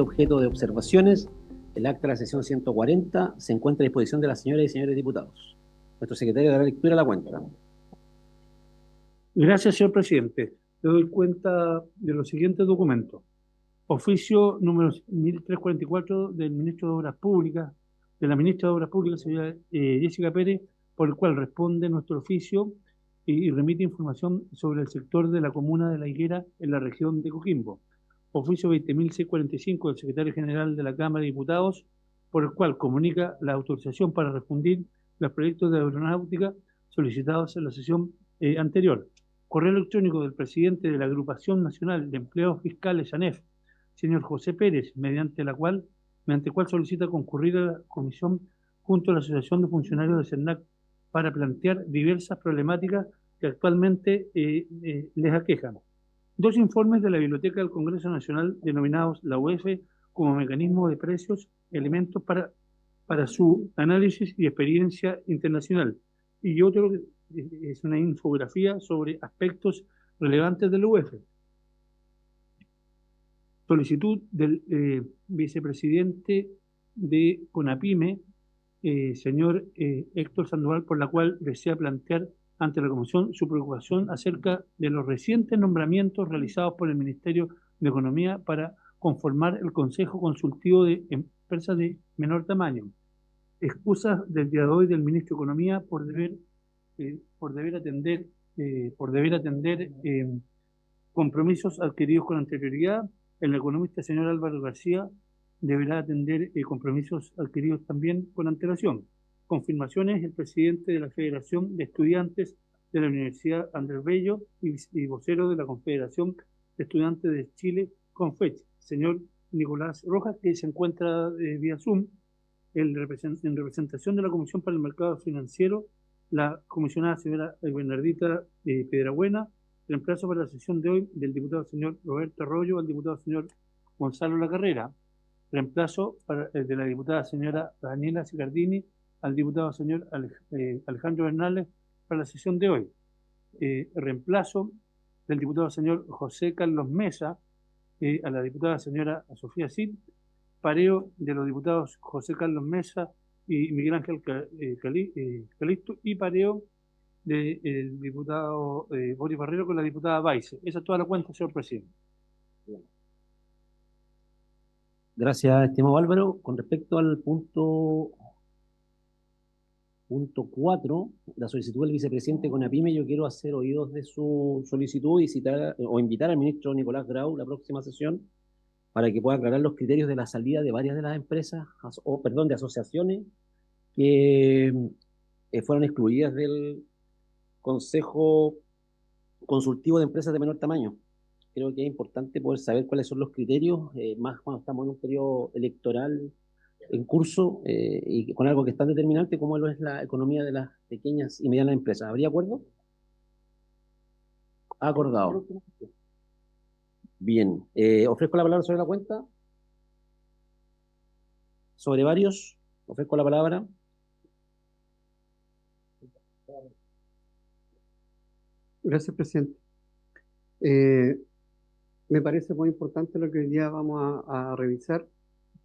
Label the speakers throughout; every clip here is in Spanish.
Speaker 1: sido objeto de observaciones, el acta de la sesión 140 se encuentra a disposición de las señoras y señores diputados. Nuestro secretario dará lectura a la cuenta.
Speaker 2: Gracias, señor presidente. Le doy cuenta de los siguientes documentos. Oficio número 1344 del ministro de Obras Públicas, de la ministra de Obras Públicas, señora Jessica Pérez, por el cual responde nuestro oficio y remite información sobre el sector de la comuna de La Higuera en la región de Coquimbo. Oficio 20.645 del secretario general de la Cámara de Diputados, por el cual comunica la autorización para refundir los proyectos de aeronáutica solicitados en la sesión anterior. Correo electrónico del presidente de la Agrupación Nacional de Empleados Fiscales, ANEF, señor José Pérez, mediante cual solicita concurrir a la comisión junto a la Asociación de Funcionarios de CERNAC para plantear diversas problemáticas que actualmente les aquejan. Dos informes de la Biblioteca del Congreso Nacional denominados la UEF como mecanismo de precios, elementos para su análisis y experiencia internacional. Y otro es una infografía sobre aspectos relevantes de la UEF. Solicitud del vicepresidente de CONAPYME, señor Héctor Sandoval, por la cual desea plantear ante la Comisión su preocupación acerca de los recientes nombramientos realizados por el Ministerio de Economía para conformar el Consejo Consultivo de Empresas de Menor Tamaño. Excusas del día de hoy del Ministro de Economía por deber atender compromisos adquiridos con anterioridad. El economista señor Álvaro García deberá atender compromisos adquiridos también con antelación. Confirmaciones: el presidente de la Federación de Estudiantes de la Universidad Andrés Bello y vocero de la Confederación de Estudiantes de Chile, CONFECH, señor Nicolás Rojas, que se encuentra vía Zoom, en representación de la Comisión para el Mercado Financiero, la comisionada señora Bernardita Piedrabuena. Reemplazo para la sesión de hoy del diputado señor Roberto Arroyo al diputado señor Gonzalo Lacarrera. Reemplazo de la diputada señora Daniela Sicardini al diputado señor Alejandro Bernales para la sesión de hoy. Reemplazo del diputado señor José Carlos Mesa a la diputada señora Sofía Cid. Pareo de los diputados José Carlos Mesa y Miguel Ángel Calisto, y pareo del diputado Boris Barrero con la diputada Baice. Esa es toda la cuenta, señor presidente.
Speaker 1: Gracias, estimado Álvaro. Con respecto al punto 4, la solicitud del vicepresidente CONAPYME, yo quiero hacer oídos de su solicitud y citar o invitar al ministro Nicolás Grau la próxima sesión para que pueda aclarar los criterios de la salida de varias de las empresas, de asociaciones que fueron excluidas del Consejo Consultivo de Empresas de Menor Tamaño. Creo que es importante poder saber cuáles son los criterios, más cuando estamos en un periodo electoral en curso y con algo que es tan determinante como lo es la economía de las pequeñas y medianas empresas. ¿Habría acuerdo? Acordado. Bien. Ofrezco la palabra sobre la cuenta. Sobre varios, ofrezco la palabra.
Speaker 3: Gracias, presidente. Me parece muy importante lo que hoy día vamos a revisar,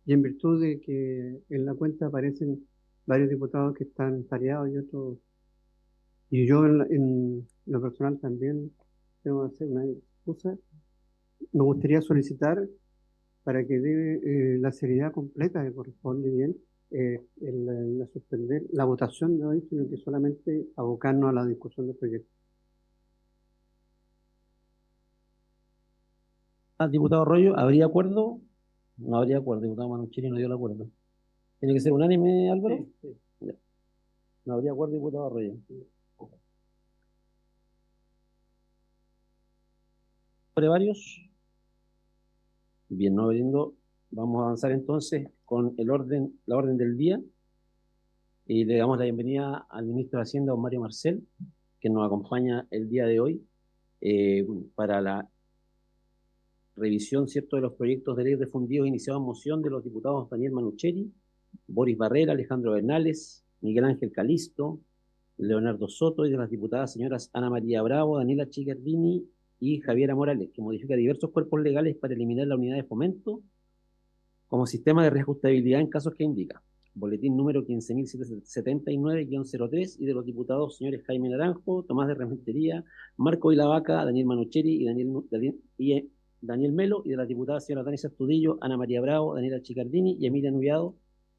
Speaker 3: y en virtud de que en la cuenta aparecen varios diputados que están tareados y otros, y yo en lo personal también tengo que hacer una excusa, me gustaría solicitar para que dé la seriedad completa que corresponde bien la suspender la votación de hoy, sino que solamente abocarnos a la discusión del proyecto.
Speaker 1: Diputado Arroyo, ¿habría acuerdo? No habría acuerdo, diputado Manucheri no dio el acuerdo. ¿Tiene que ser unánime, Álvaro? Sí. Ya. No habría acuerdo, diputado Arroyo. ¿Sobre varios? Bien, no habiendo, vamos a avanzar entonces con la orden del día, y le damos la bienvenida al ministro de Hacienda, don Mario Marcel, que nos acompaña el día de hoy para la revisión, ¿cierto?, de los proyectos de ley refundidos iniciados en moción de los diputados Daniel Manucheri, Boris Barrera, Alejandro Bernales, Miguel Ángel Calisto, Leonardo Soto, y de las diputadas señoras Ana María Bravo, Daniela Chicardini y Javiera Morales, que modifica diversos cuerpos legales para eliminar la unidad de fomento como sistema de reajustabilidad en casos que indica. Boletín número 15.779-03 y de los diputados señores Jaime Naranjo, Tomás de Rementería, Marco Vilavaca, Daniel Manucheri y Daniel Melo, y de las diputadas señoras Danisa Astudillo, Ana María Bravo, Daniela Chicardini y Emilia Nubiado,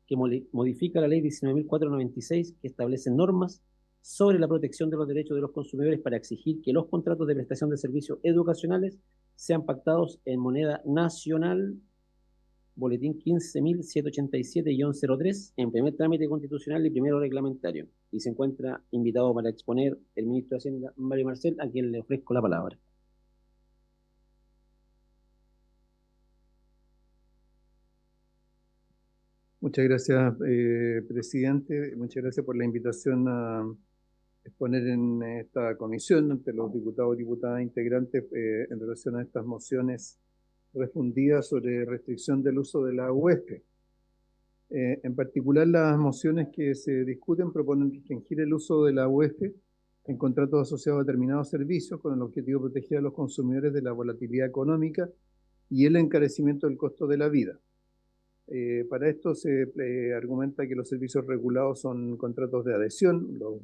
Speaker 1: que modifica la ley 19.496 que establece normas sobre la protección de los derechos de los consumidores para exigir que los contratos de prestación de servicios educacionales sean pactados en moneda nacional. Boletín 15.787-03 en primer trámite constitucional y primero reglamentario. Y se encuentra invitado para exponer el ministro de Hacienda, Mario Marcel, a quien le ofrezco la palabra.
Speaker 4: Muchas gracias, presidente. Muchas gracias por la invitación a exponer en esta comisión ante los diputados y diputadas integrantes en relación a estas mociones refundidas sobre restricción del uso de la UEF. En particular, las mociones que se discuten proponen restringir el uso de la UEF en contratos asociados a determinados servicios con el objetivo de proteger a los consumidores de la volatilidad económica y el encarecimiento del costo de la vida. Para esto se argumenta que los servicios regulados son contratos de adhesión, los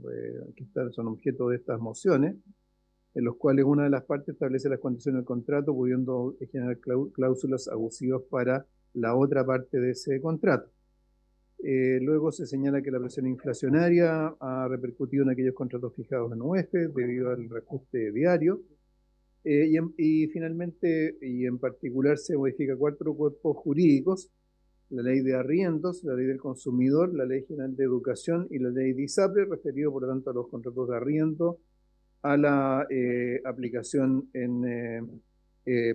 Speaker 4: que son objeto de estas mociones, en los cuales una de las partes establece las condiciones del contrato, pudiendo generar cláusulas abusivas para la otra parte de ese contrato. Luego se señala que la presión inflacionaria ha repercutido en aquellos contratos fijados en UEF debido al reajuste diario. Y finalmente, y en particular, se modifica 4 cuerpos jurídicos: la ley de arriendos, la ley del consumidor, la ley general de educación y la ley de ISAPRE, referido por lo tanto a los contratos de arriendo, a la aplicación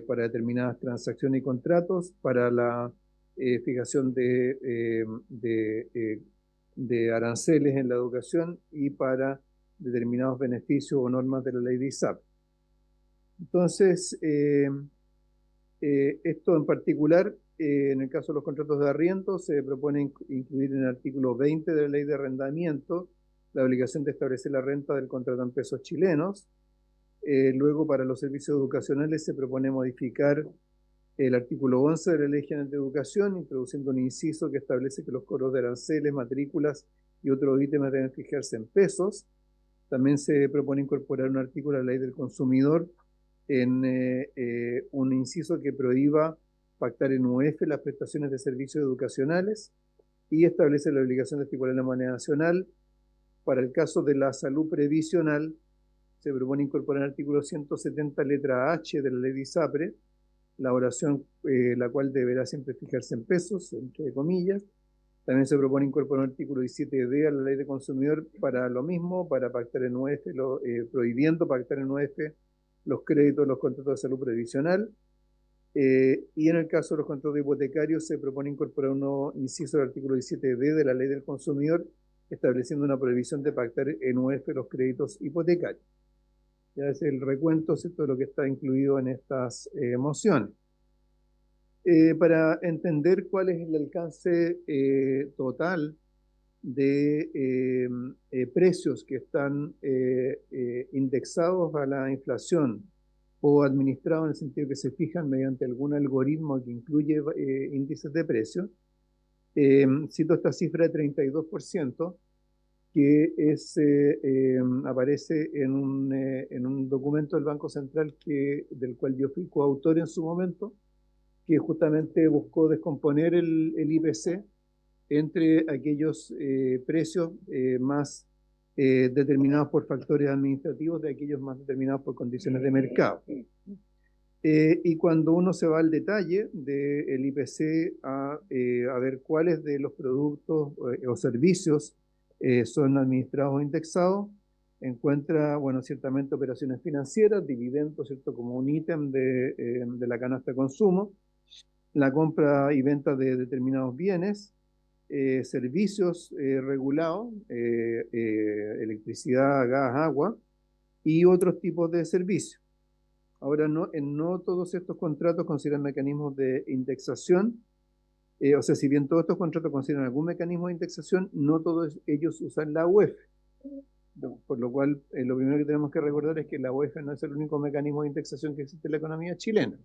Speaker 4: para determinadas transacciones y contratos, para la fijación de aranceles en la educación y para determinados beneficios o normas de la ley de ISAPRE. Entonces, esto en particular, en el caso de los contratos de arriendo, se propone incluir en el artículo 20 de la ley de arrendamiento la obligación de establecer la renta del contrato en pesos chilenos. Luego, para los servicios educacionales, se propone modificar el artículo 11 de la Ley General de Educación, introduciendo un inciso que establece que los cobros de aranceles, matrículas y otros ítems deben fijarse en pesos. También se propone incorporar un artículo a la Ley del Consumidor en un inciso que prohíba pactar en UEF las prestaciones de servicios educacionales y establece la obligación de estipular la moneda nacional. Para el caso de la salud previsional, se propone incorporar el artículo 170, letra H de la ley de ISAPRE, la oración, la cual deberá siempre fijarse en pesos, entre comillas. También se propone incorporar el artículo 17D a la ley de consumidor para lo mismo, para pactar en UEF, prohibiendo pactar en UEF los créditos, los contratos de salud previsional. Y en el caso de los contratos hipotecarios, se propone incorporar un nuevo inciso del artículo 17D de la ley del consumidor, estableciendo una prohibición de pactar en UEF los créditos hipotecarios. Ya es el recuento, ¿cierto?, de lo que está incluido en estas mociones. Para entender cuál es el alcance total de precios que están indexados a la inflación o administrados en el sentido que se fijan mediante algún algoritmo que incluye índices de precios, cito esta cifra de 32%, que aparece en un documento del Banco Central del cual yo fui coautor en su momento, que justamente buscó descomponer el IPC entre aquellos precios más determinados por factores administrativos de aquellos más determinados por condiciones de mercado. Y cuando uno se va al detalle del IPC a ver cuáles de los productos o servicios son administrados o indexados, encuentra, bueno, ciertamente operaciones financieras, dividendos, ¿cierto?, como un ítem de la canasta de consumo, la compra y venta de determinados bienes, servicios regulados, electricidad, gas, agua y otros tipos de servicios. Ahora, no todos estos contratos consideran mecanismos de indexación. O sea, si bien todos estos contratos consideran algún mecanismo de indexación, no todos ellos usan la UEF. Por lo cual, lo primero que tenemos que recordar es que la UEF no es el único mecanismo de indexación que existe en la economía chilena.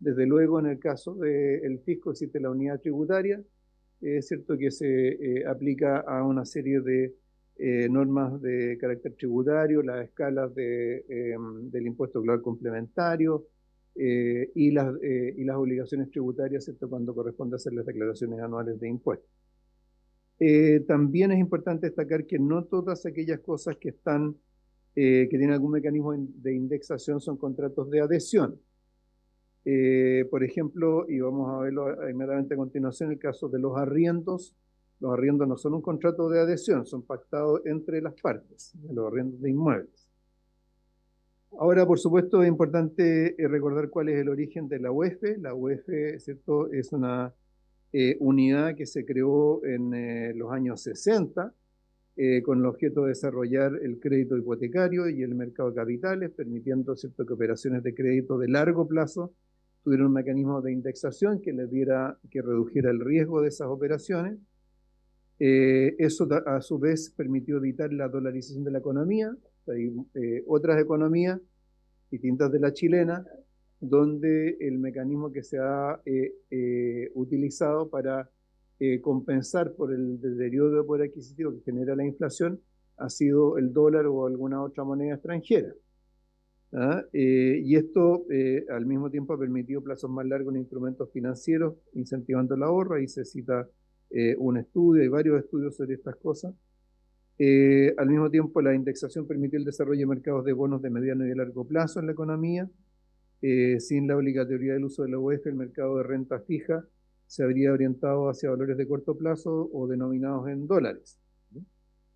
Speaker 4: Desde luego, en el caso del fisco existe la unidad tributaria, es cierto que se aplica a una serie de normas de carácter tributario, las escalas del impuesto global complementario y las obligaciones tributarias, ¿cierto?, cuando corresponde hacer las declaraciones anuales de impuestos. También es importante destacar que no todas aquellas cosas que tienen algún mecanismo de indexación son contratos de adhesión. Por ejemplo, y vamos a verlo inmediatamente a continuación, el caso de los arriendos no son un contrato de adhesión, son pactados entre las partes, los arriendos de inmuebles. Ahora, por supuesto, es importante recordar cuál es el origen de la UEF. La UEF, ¿cierto?, es una unidad que se creó en los años 60 con el objeto de desarrollar el crédito hipotecario y el mercado de capitales, permitiendo, ¿cierto?, que operaciones de crédito de largo plazo tuvieran un mecanismo de indexación que redujera el riesgo de esas operaciones. Eso a su vez permitió evitar la dolarización de la economía. Hay otras economías distintas de la chilena, donde el mecanismo que se ha utilizado para compensar por el deterioro de poder adquisitivo que genera la inflación ha sido el dólar o alguna otra moneda extranjera. Y esto al mismo tiempo ha permitido plazos más largos en instrumentos financieros, incentivando el ahorro. Ahí se cita un estudio, hay varios estudios sobre estas cosas. Al mismo tiempo, la indexación permitió el desarrollo de mercados de bonos de mediano y de largo plazo en la economía. Sin la obligatoriedad del uso de la UEF, el mercado de renta fija se habría orientado hacia valores de corto plazo o denominados en dólares.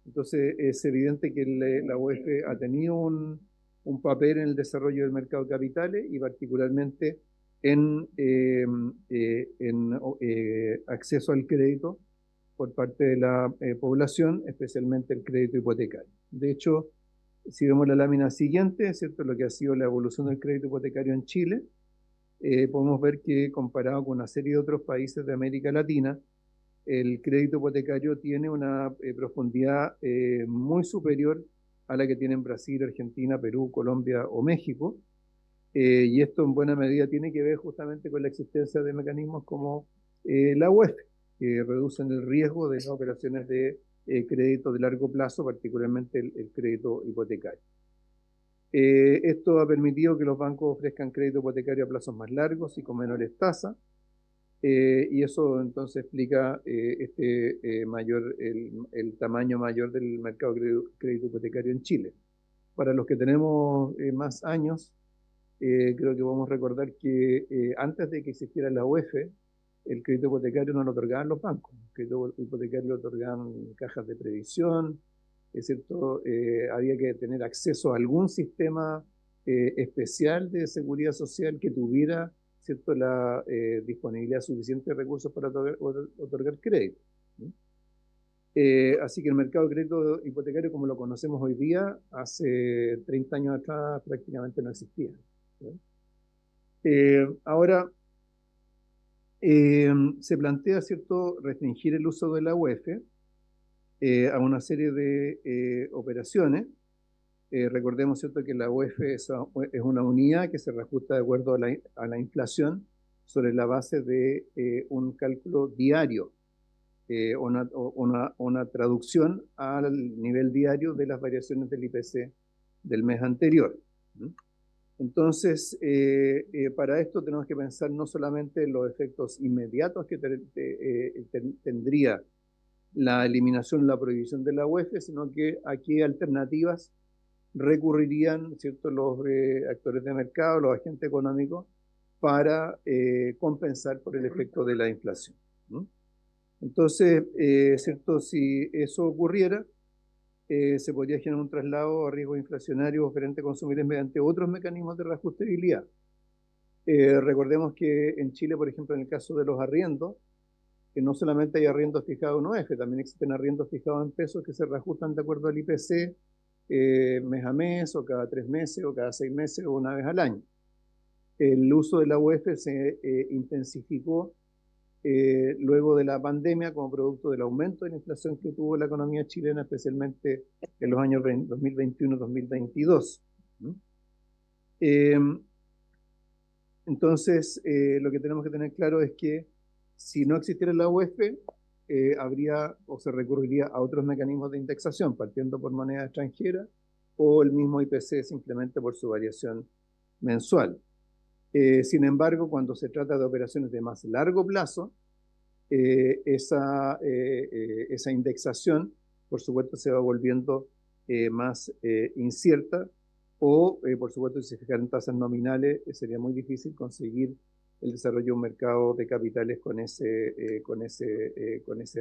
Speaker 4: Entonces, es evidente que la UEF ha tenido un papel en el desarrollo del mercado de capitales y particularmente en acceso al crédito por parte de la población, especialmente el crédito hipotecario. De hecho, si vemos la lámina siguiente, ¿cierto?, lo que ha sido la evolución del crédito hipotecario en Chile, podemos ver que comparado con una serie de otros países de América Latina, el crédito hipotecario tiene una profundidad muy superior a la que tienen Brasil, Argentina, Perú, Colombia o México. Y esto en buena medida tiene que ver justamente con la existencia de mecanismos como la UEF, que reducen el riesgo de las operaciones de crédito de largo plazo, particularmente el crédito hipotecario. Esto ha permitido que los bancos ofrezcan crédito hipotecario a plazos más largos y con menores tasas, y eso entonces explica el tamaño mayor del mercado de crédito hipotecario en Chile. Para los que tenemos más años, creo que podemos recordar que antes de que existiera la UEF, el crédito hipotecario no lo otorgaban los bancos. El crédito hipotecario lo otorgaban cajas de previsión, es cierto, había que tener acceso a algún sistema especial de seguridad social que tuviera, ¿cierto?, la disponibilidad suficiente de recursos para otorgar crédito. Así que el mercado de crédito hipotecario, como lo conocemos hoy día, hace 30 años atrás prácticamente no existía. Ahora, se plantea, ¿cierto?, restringir el uso de la UEF a una serie de operaciones. Recordemos, ¿cierto?, que la UEF es una unidad que se reajusta de acuerdo a la inflación sobre la base de un cálculo diario, una traducción al nivel diario de las variaciones del IPC del mes anterior. Entonces, para esto tenemos que pensar no solamente en los efectos inmediatos que tendría la eliminación, la prohibición de la UEF, sino que a qué alternativas recurrirían, ¿cierto?, los actores de mercado, los agentes económicos, para compensar por el efecto de la inflación. Entonces, ¿cierto?, si eso ocurriera, se podría generar un traslado a riesgos inflacionarios frente a consumidores mediante otros mecanismos de reajustabilidad. Recordemos que en Chile, por ejemplo, en el caso de los arriendos, que no solamente hay arriendos fijados en UEF, también existen arriendos fijados en pesos que se reajustan de acuerdo al IPC mes a mes, o cada 3 meses, o cada 6 meses, o una vez al año. El uso de la UEF se intensificó luego de la pandemia como producto del aumento de la inflación que tuvo la economía chilena, especialmente en los años 2021-2022. Entonces, lo que tenemos que tener claro es que si no existiera la UEF, habría o se recurriría a otros mecanismos de indexación, partiendo por moneda extranjera, o el mismo IPC simplemente por su variación mensual. Sin embargo, cuando se trata de operaciones de más largo plazo, esa indexación, por supuesto, se va volviendo más incierta, o, por supuesto, si se fijan tasas nominales, sería muy difícil conseguir el desarrollo de un mercado de capitales con ese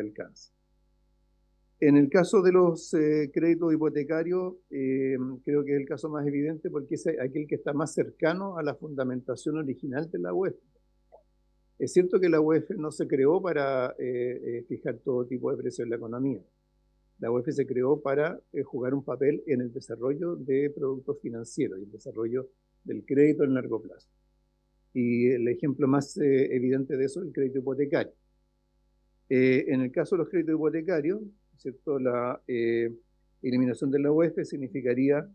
Speaker 4: alcance. En el caso de los créditos hipotecarios, creo que es el caso más evidente porque es aquel que está más cercano a la fundamentación original de la UEF. Es cierto que la UEF no se creó para fijar todo tipo de precios en la economía. La UEF se creó para jugar un papel en el desarrollo de productos financieros y el desarrollo del crédito en largo plazo. Y el ejemplo más evidente de eso es el crédito hipotecario. En el caso de los créditos hipotecarios, ¿cierto? La eliminación de la UEF significaría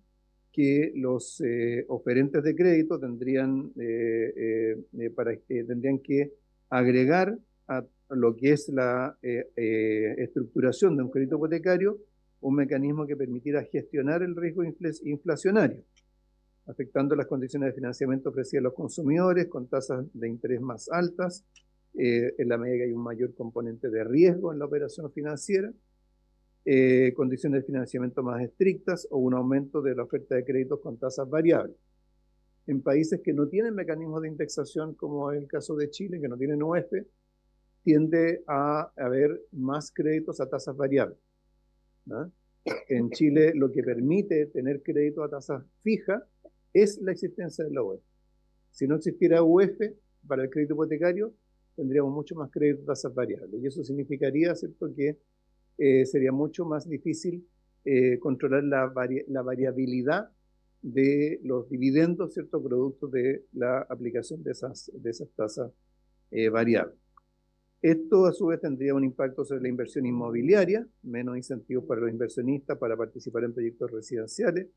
Speaker 4: que los oferentes de crédito tendrían que agregar a lo que es la estructuración de un crédito hipotecario un mecanismo que permitiera gestionar el riesgo inflacionario, afectando las condiciones de financiamiento ofrecidas a los consumidores con tasas de interés más altas, en la medida que hay un mayor componente de riesgo en la operación financiera, condiciones de financiamiento más estrictas o un aumento de la oferta de créditos con tasas variables. En países que no tienen mecanismos de indexación, como es el caso de Chile, que no tienen UEF, tiende a haber más créditos a tasas variables, ¿no? En Chile lo que permite tener crédito a tasas fijas es la existencia de la UEF. Si no existiera UEF para el crédito hipotecario, tendríamos mucho más crédito a tasas variables. Y eso significaría, ¿cierto?, que sería mucho más difícil controlar la variabilidad de los dividendos, ¿cierto?, producto de la aplicación de esas tasas variables. Esto, a su vez, tendría un impacto sobre la inversión inmobiliaria, menos incentivos para los inversionistas para participar en proyectos residenciales.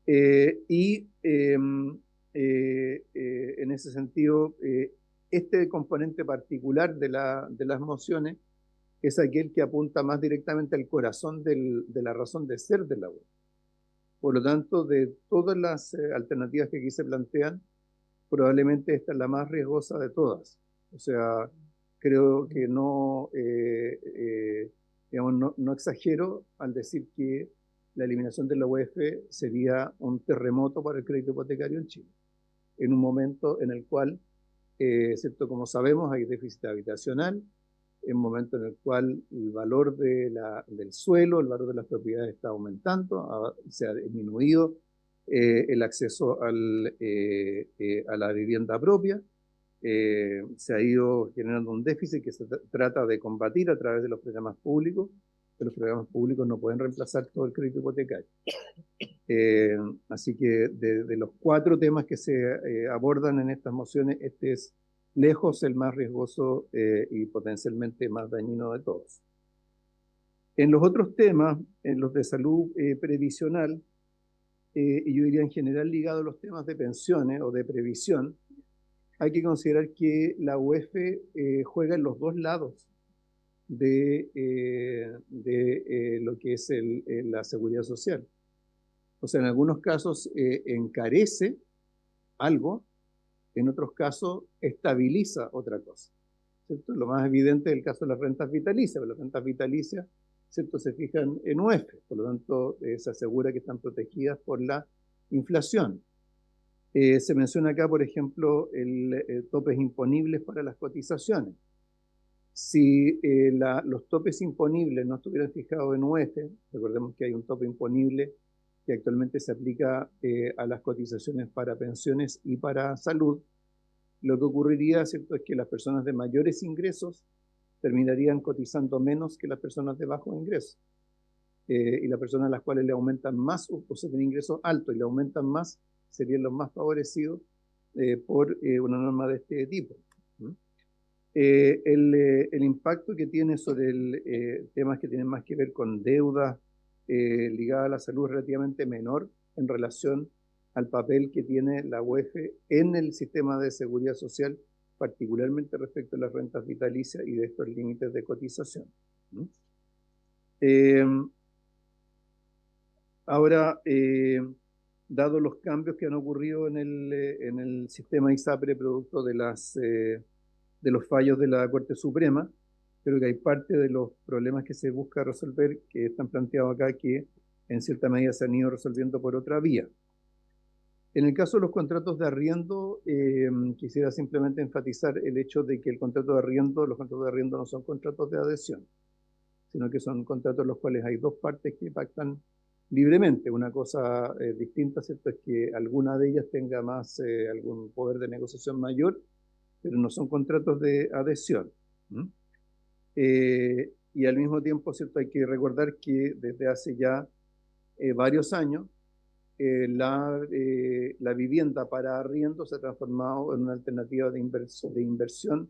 Speaker 4: En ese sentido, este componente particular de las mociones es aquel que apunta más directamente al corazón de la razón de ser de la web. Por lo tanto, de todas las alternativas que aquí se plantean, probablemente esta es la más riesgosa de todas. O sea, creo que digamos, no exagero al decir que la eliminación de la UEF sería un terremoto para el crédito hipotecario en Chile, en un momento en el cual, ¿cierto?, como sabemos, hay déficit habitacional, en un momento en el cual el valor del suelo, el valor de las propiedades está aumentando, se ha disminuido el acceso a la vivienda propia, se ha ido generando un déficit que se trata de combatir a través de los programas públicos, pero los programas públicos no pueden reemplazar todo el crédito hipotecario. Así que de los 4 temas que se abordan en estas mociones, este es lejos el más riesgoso y potencialmente más dañino de todos. En los otros temas, en los de salud previsional, y yo diría en general ligado a los temas de pensiones o de previsión, hay que considerar que la UEF juega en los dos lados de lo que es la seguridad social. O sea, en algunos casos encarece algo, en otros casos estabiliza otra cosa, ¿cierto? Lo más evidente es el caso de las rentas vitalicias, pero las rentas vitalicias, ¿cierto?, se fijan en UEF, por lo tanto se asegura que están protegidas por la inflación. Se menciona acá, por ejemplo, topes imponibles para las cotizaciones. Si los topes imponibles no estuvieran fijados en UEF, recordemos que hay un tope imponible que actualmente se aplica a las cotizaciones para pensiones y para salud, lo que ocurriría, ¿cierto?, es que las personas de mayores ingresos terminarían cotizando menos que las personas de bajos ingresos. Y las personas a las cuales le aumentan más, o sea, tienen ingresos altos y le aumentan más, serían los más favorecidos por una norma de este tipo. El impacto que tiene sobre temas que tienen más que ver con deudas ligadas a la salud es relativamente menor en relación al papel que tiene la UEF en el sistema de seguridad social, particularmente respecto a las rentas vitalicias y de estos límites de cotización. Ahora, dado los cambios que han ocurrido en el sistema ISAPRE producto de los fallos de la Corte Suprema, creo que hay parte de los problemas que se busca resolver que están planteados acá que en cierta medida se han ido resolviendo por otra vía. En el caso de los contratos de arriendo, quisiera simplemente enfatizar el hecho de que los contratos de arriendo no son contratos de adhesión, sino que son contratos en los cuales hay dos partes que pactan libremente. Una cosa distinta, ¿cierto?, es que alguna de ellas tenga más algún poder de negociación mayor, pero no son contratos de adhesión. Y al mismo tiempo, ¿cierto?, hay que recordar que desde hace ya varios años la vivienda para arriendo se ha transformado en una alternativa de inversión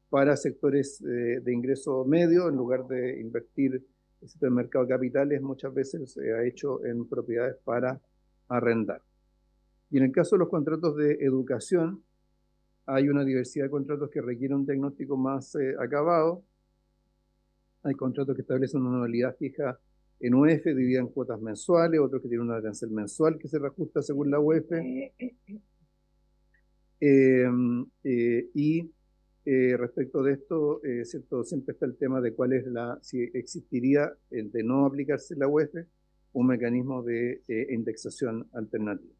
Speaker 4: para sectores de ingreso medio. En lugar de invertir en el mercado de capitales, muchas veces se ha hecho en propiedades para arrendar. Y en el caso de los contratos de educación, hay una diversidad de contratos que requieren un diagnóstico más acabado. Hay contratos que establecen una anualidad fija en UEF, dividida en cuotas mensuales, otros que tienen una arancel mensual que se reajusta según la UEF. Respecto de esto, ¿cierto?, siempre está el tema de cuál es si existiría, de no aplicarse la UEF, un mecanismo de indexación alternativa.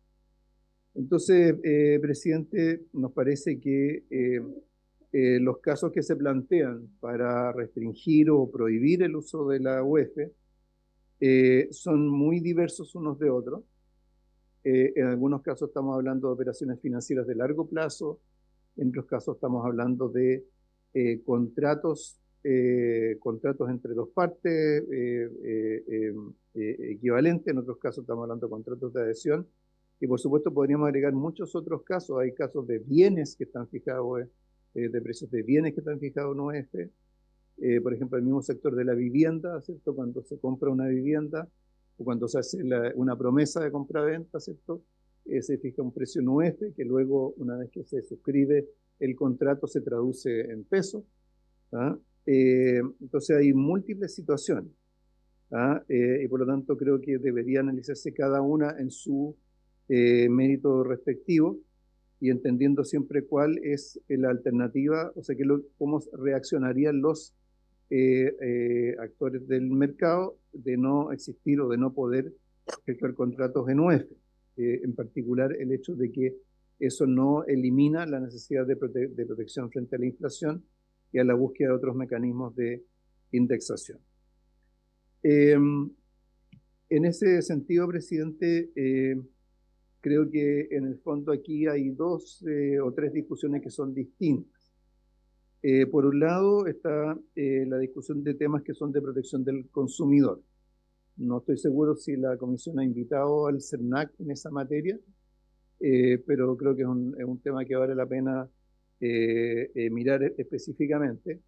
Speaker 4: Entonces, presidente, nos parece que los casos que se plantean para restringir o prohibir el uso de la UEF son muy diversos unos de otros. En algunos casos estamos hablando de operaciones financieras de largo plazo, en otros casos estamos hablando de contratos entre dos partes equivalentes, en otros casos estamos hablando de contratos de adhesión, y por supuesto podríamos agregar muchos otros casos. Hay casos de bienes que están fijados, de precios de bienes que están fijados en UEF. Por ejemplo, el mismo sector de la vivienda, ¿cierto? Cuando se compra una vivienda o cuando se hace una promesa de compra-venta, ¿cierto? Se fija un precio en UEF que luego, una vez que se suscribe el contrato, se traduce en pesos. Entonces hay múltiples situaciones. Y por lo tanto creo que debería analizarse cada una en su mérito respectivo y entendiendo siempre cuál es la alternativa, o sea, cómo reaccionarían los actores del mercado de no existir o de no poder efectuar contratos en UEF. En particular, el hecho de que eso no elimina la necesidad de protección frente a la inflación y a la búsqueda de otros mecanismos de indexación. En ese sentido, presidente, creo que en el fondo aquí hay dos o tres discusiones que son distintas. Por un lado está la discusión de temas que son de protección del consumidor. No estoy seguro si la Comisión ha invitado al CERNAC en esa materia, pero creo que es un tema que vale la pena mirar específicamente,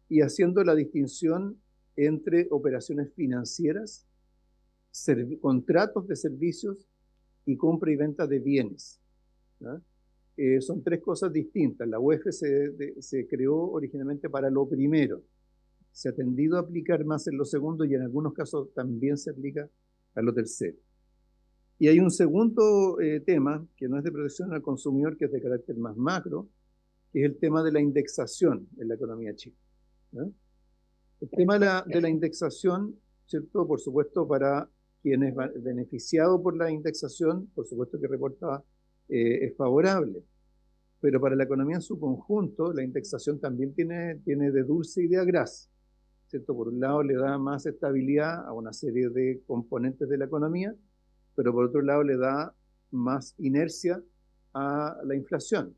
Speaker 4: y haciendo la distinción entre operaciones financieras, contratos de servicios y compra y venta de bienes. Son tres cosas distintas. La UEF se creó originalmente para lo primero. Se ha tendido a aplicar más en lo segundo y en algunos casos también se aplica a lo tercero. Y hay un segundo tema que no es de protección al consumidor, que es de carácter más macro, que es el tema de la indexación en la economía chilena. El tema de la indexación, ¿cierto? Por supuesto, para quien es beneficiado por la indexación, por supuesto que reporta es favorable. Pero para la economía en su conjunto, la indexación también tiene de dulce y de agraz, ¿cierto? Por un lado le da más estabilidad a una serie de componentes de la economía, pero por otro lado le da más inercia a la inflación.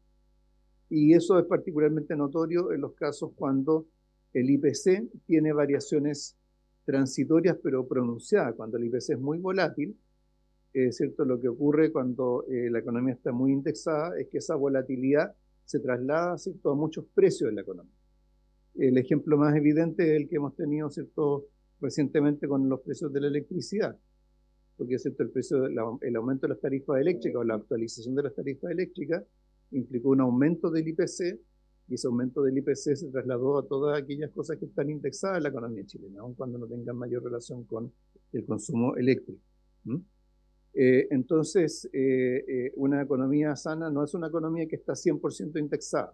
Speaker 4: Y eso es particularmente notorio en los casos cuando el IPC tiene variaciones transitorias pero pronunciadas. Cuando el IPC es muy volátil, ¿cierto? Lo que ocurre cuando la economía está muy indexada es que esa volatilidad se traslada, ¿cierto?, a muchos precios de la economía. El ejemplo más evidente es el que hemos tenido, ¿cierto?, recientemente con los precios de la electricidad. porque ¿cierto? El aumento de las tarifas eléctricas o la actualización de las tarifas eléctricas implicó un aumento del IPC, y ese aumento del IPC se trasladó a todas aquellas cosas que están indexadas en la economía chilena, aun cuando no tengan mayor relación con el consumo eléctrico. Entonces, una economía sana no es una economía que está 100% indexada.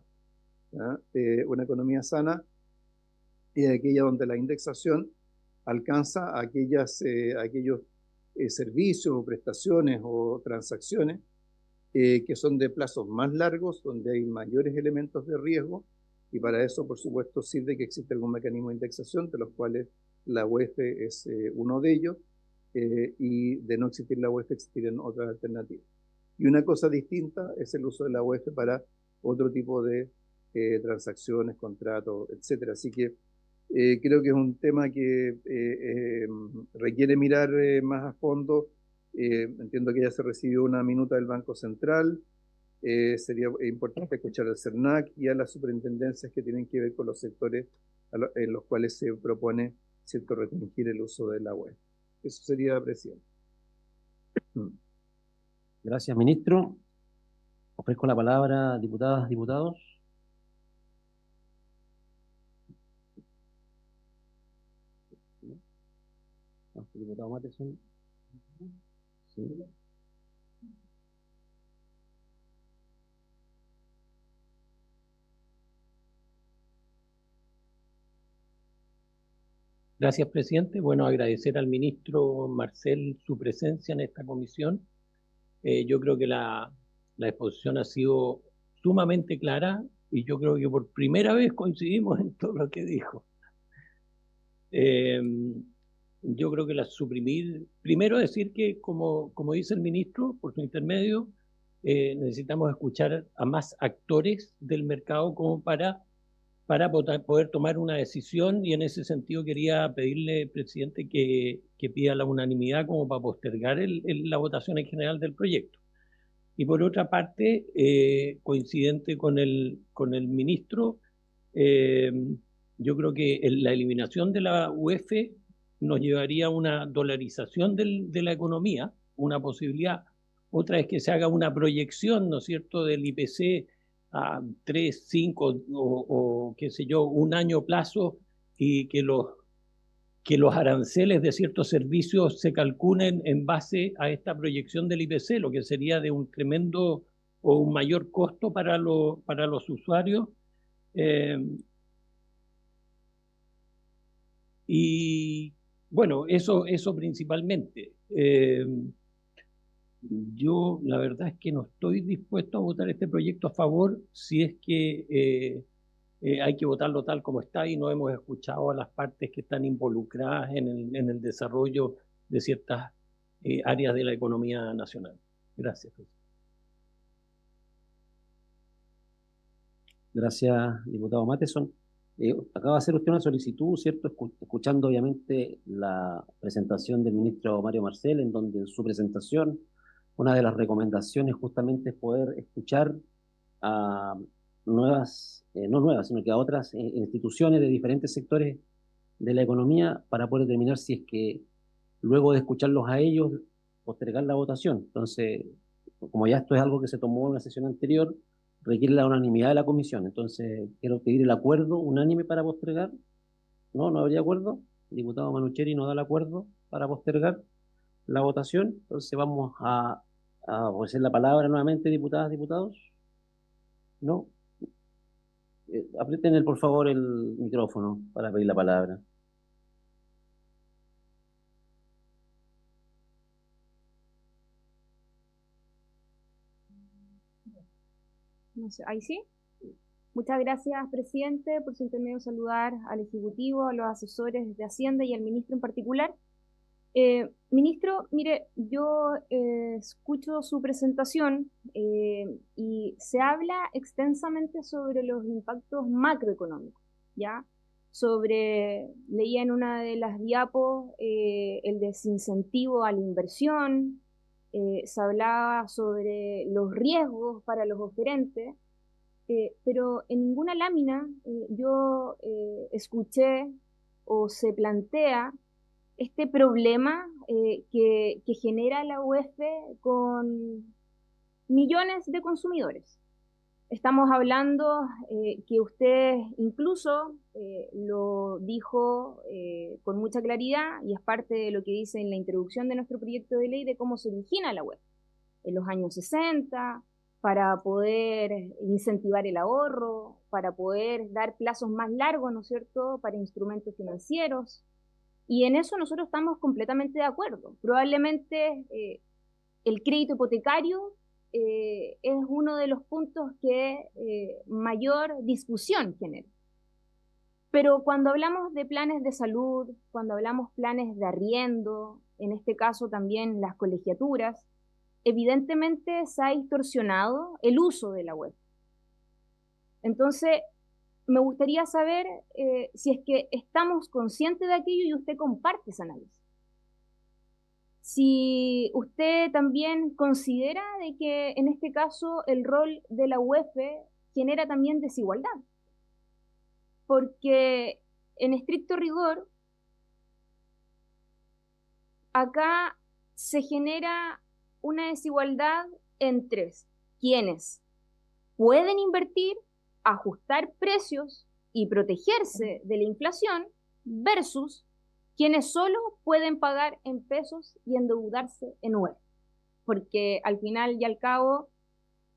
Speaker 4: Una economía sana es aquella donde la indexación alcanza a aquellos servicios o prestaciones o transacciones que son de plazos más largos, donde hay mayores elementos de riesgo, y para eso, por supuesto, sirve que existe algún mecanismo de indexación, de los cuales la UEF es uno de ellos, y de no existir la UEF existirían otras alternativas. Y una cosa distinta es el uso de la UEF para otro tipo de transacciones, contratos, etcétera. Así que creo que es un tema que requiere mirar más a fondo. Entiendo que ya se recibió una minuta del Banco Central. Sería importante escuchar al CERNAC y a las superintendencias que tienen que ver con los sectores en los cuales se propone, ¿cierto?, restringir el uso de la web. Eso sería, presidente.
Speaker 1: Gracias, ministro. Ofrezco la palabra a diputadas, diputados. Diputado Matheson. Sí.
Speaker 5: Gracias, presidente. Bueno, agradecer al ministro Marcel su presencia en esta comisión. Yo creo que la exposición ha sido sumamente clara y yo creo que por primera vez coincidimos en todo lo que dijo. Yo creo que primero decir que, como dice el ministro, por su intermedio, necesitamos escuchar a más actores del mercado como para poder tomar una decisión, y en ese sentido quería pedirle, presidente, que pida la unanimidad como para postergar la votación en general del proyecto. Y por otra parte, coincidente con el ministro, yo creo que la eliminación de la UEF nos llevaría a una dolarización de la economía, una posibilidad. Otra es que se haga una proyección, ¿no es cierto?, del IPC a 3, 5 o qué sé yo, un año plazo, y que los aranceles de ciertos servicios se calculen en base a esta proyección del IPC, lo que sería de un tremendo o un mayor costo para los usuarios. Y bueno, eso principalmente. Yo la verdad es que no estoy dispuesto a votar este proyecto a favor si es que hay que votarlo tal como está y no hemos escuchado a las partes que están involucradas en el desarrollo de ciertas áreas de la economía nacional. Gracias.
Speaker 1: Gracias, diputado Matheson. Acaba de hacer usted una solicitud, ¿cierto? Escuchando obviamente la presentación del ministro Mario Marcel, en donde en su presentación una de las recomendaciones justamente es poder escuchar a nuevas, no nuevas, sino que a otras instituciones de diferentes sectores de la economía para poder determinar si es que luego de escucharlos a ellos, postergar la votación. Entonces, como ya esto es algo que se tomó en una sesión anterior, requiere la unanimidad de la comisión. Entonces, quiero pedir el acuerdo unánime para postergar. No habría acuerdo. El diputado Manucheri no da el acuerdo para postergar la votación. Entonces, vamos a ofrecer la palabra nuevamente, diputadas, diputados. No. Aprieten, por favor, el micrófono para pedir la palabra.
Speaker 6: No sé, ¿ahí sí? Muchas gracias, presidente, por su intermedio saludar al Ejecutivo, a los asesores de Hacienda y al ministro en particular. Ministro, mire, yo escucho su presentación y se habla extensamente sobre los impactos macroeconómicos, ¿ya? Leía en una de las diapos el desincentivo a la inversión, se hablaba sobre los riesgos para los oferentes, pero en ninguna lámina yo escuché o se plantea este problema que genera la UEF con millones de consumidores. Estamos hablando que usted incluso lo dijo con mucha claridad y es parte de lo que dice en la introducción de nuestro proyecto de ley de cómo se origina la UEF. En los años 60, para poder incentivar el ahorro, para poder dar plazos más largos, ¿no es cierto?, para instrumentos financieros. Y en eso nosotros estamos completamente de acuerdo. Probablemente el crédito hipotecario es uno de los puntos que mayor discusión genera. Pero cuando hablamos de planes de salud, cuando hablamos planes de arriendo, en este caso también las colegiaturas, evidentemente se ha distorsionado el uso de la web. Entonces, me gustaría saber si es que estamos conscientes de aquello y usted comparte ese análisis. Si usted también considera de que en este caso el rol de la UEF genera también desigualdad. Porque en estricto rigor, acá se genera una desigualdad entre quienes pueden invertir, ajustar precios y protegerse de la inflación versus quienes solo pueden pagar en pesos y endeudarse en UEF. Porque al final y al cabo,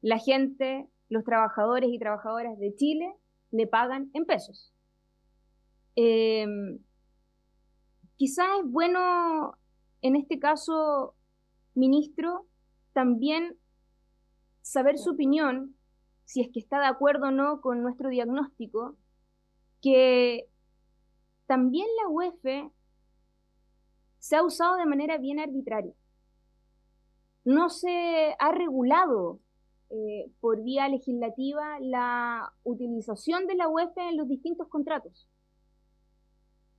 Speaker 6: la gente, los trabajadores y trabajadoras de Chile le pagan en pesos. Quizás es bueno, en este caso, ministro, también saber su opinión, si es que está de acuerdo o no con nuestro diagnóstico, que también la UEF se ha usado de manera bien arbitraria. No se ha regulado por vía legislativa la utilización de la UEF en los distintos contratos.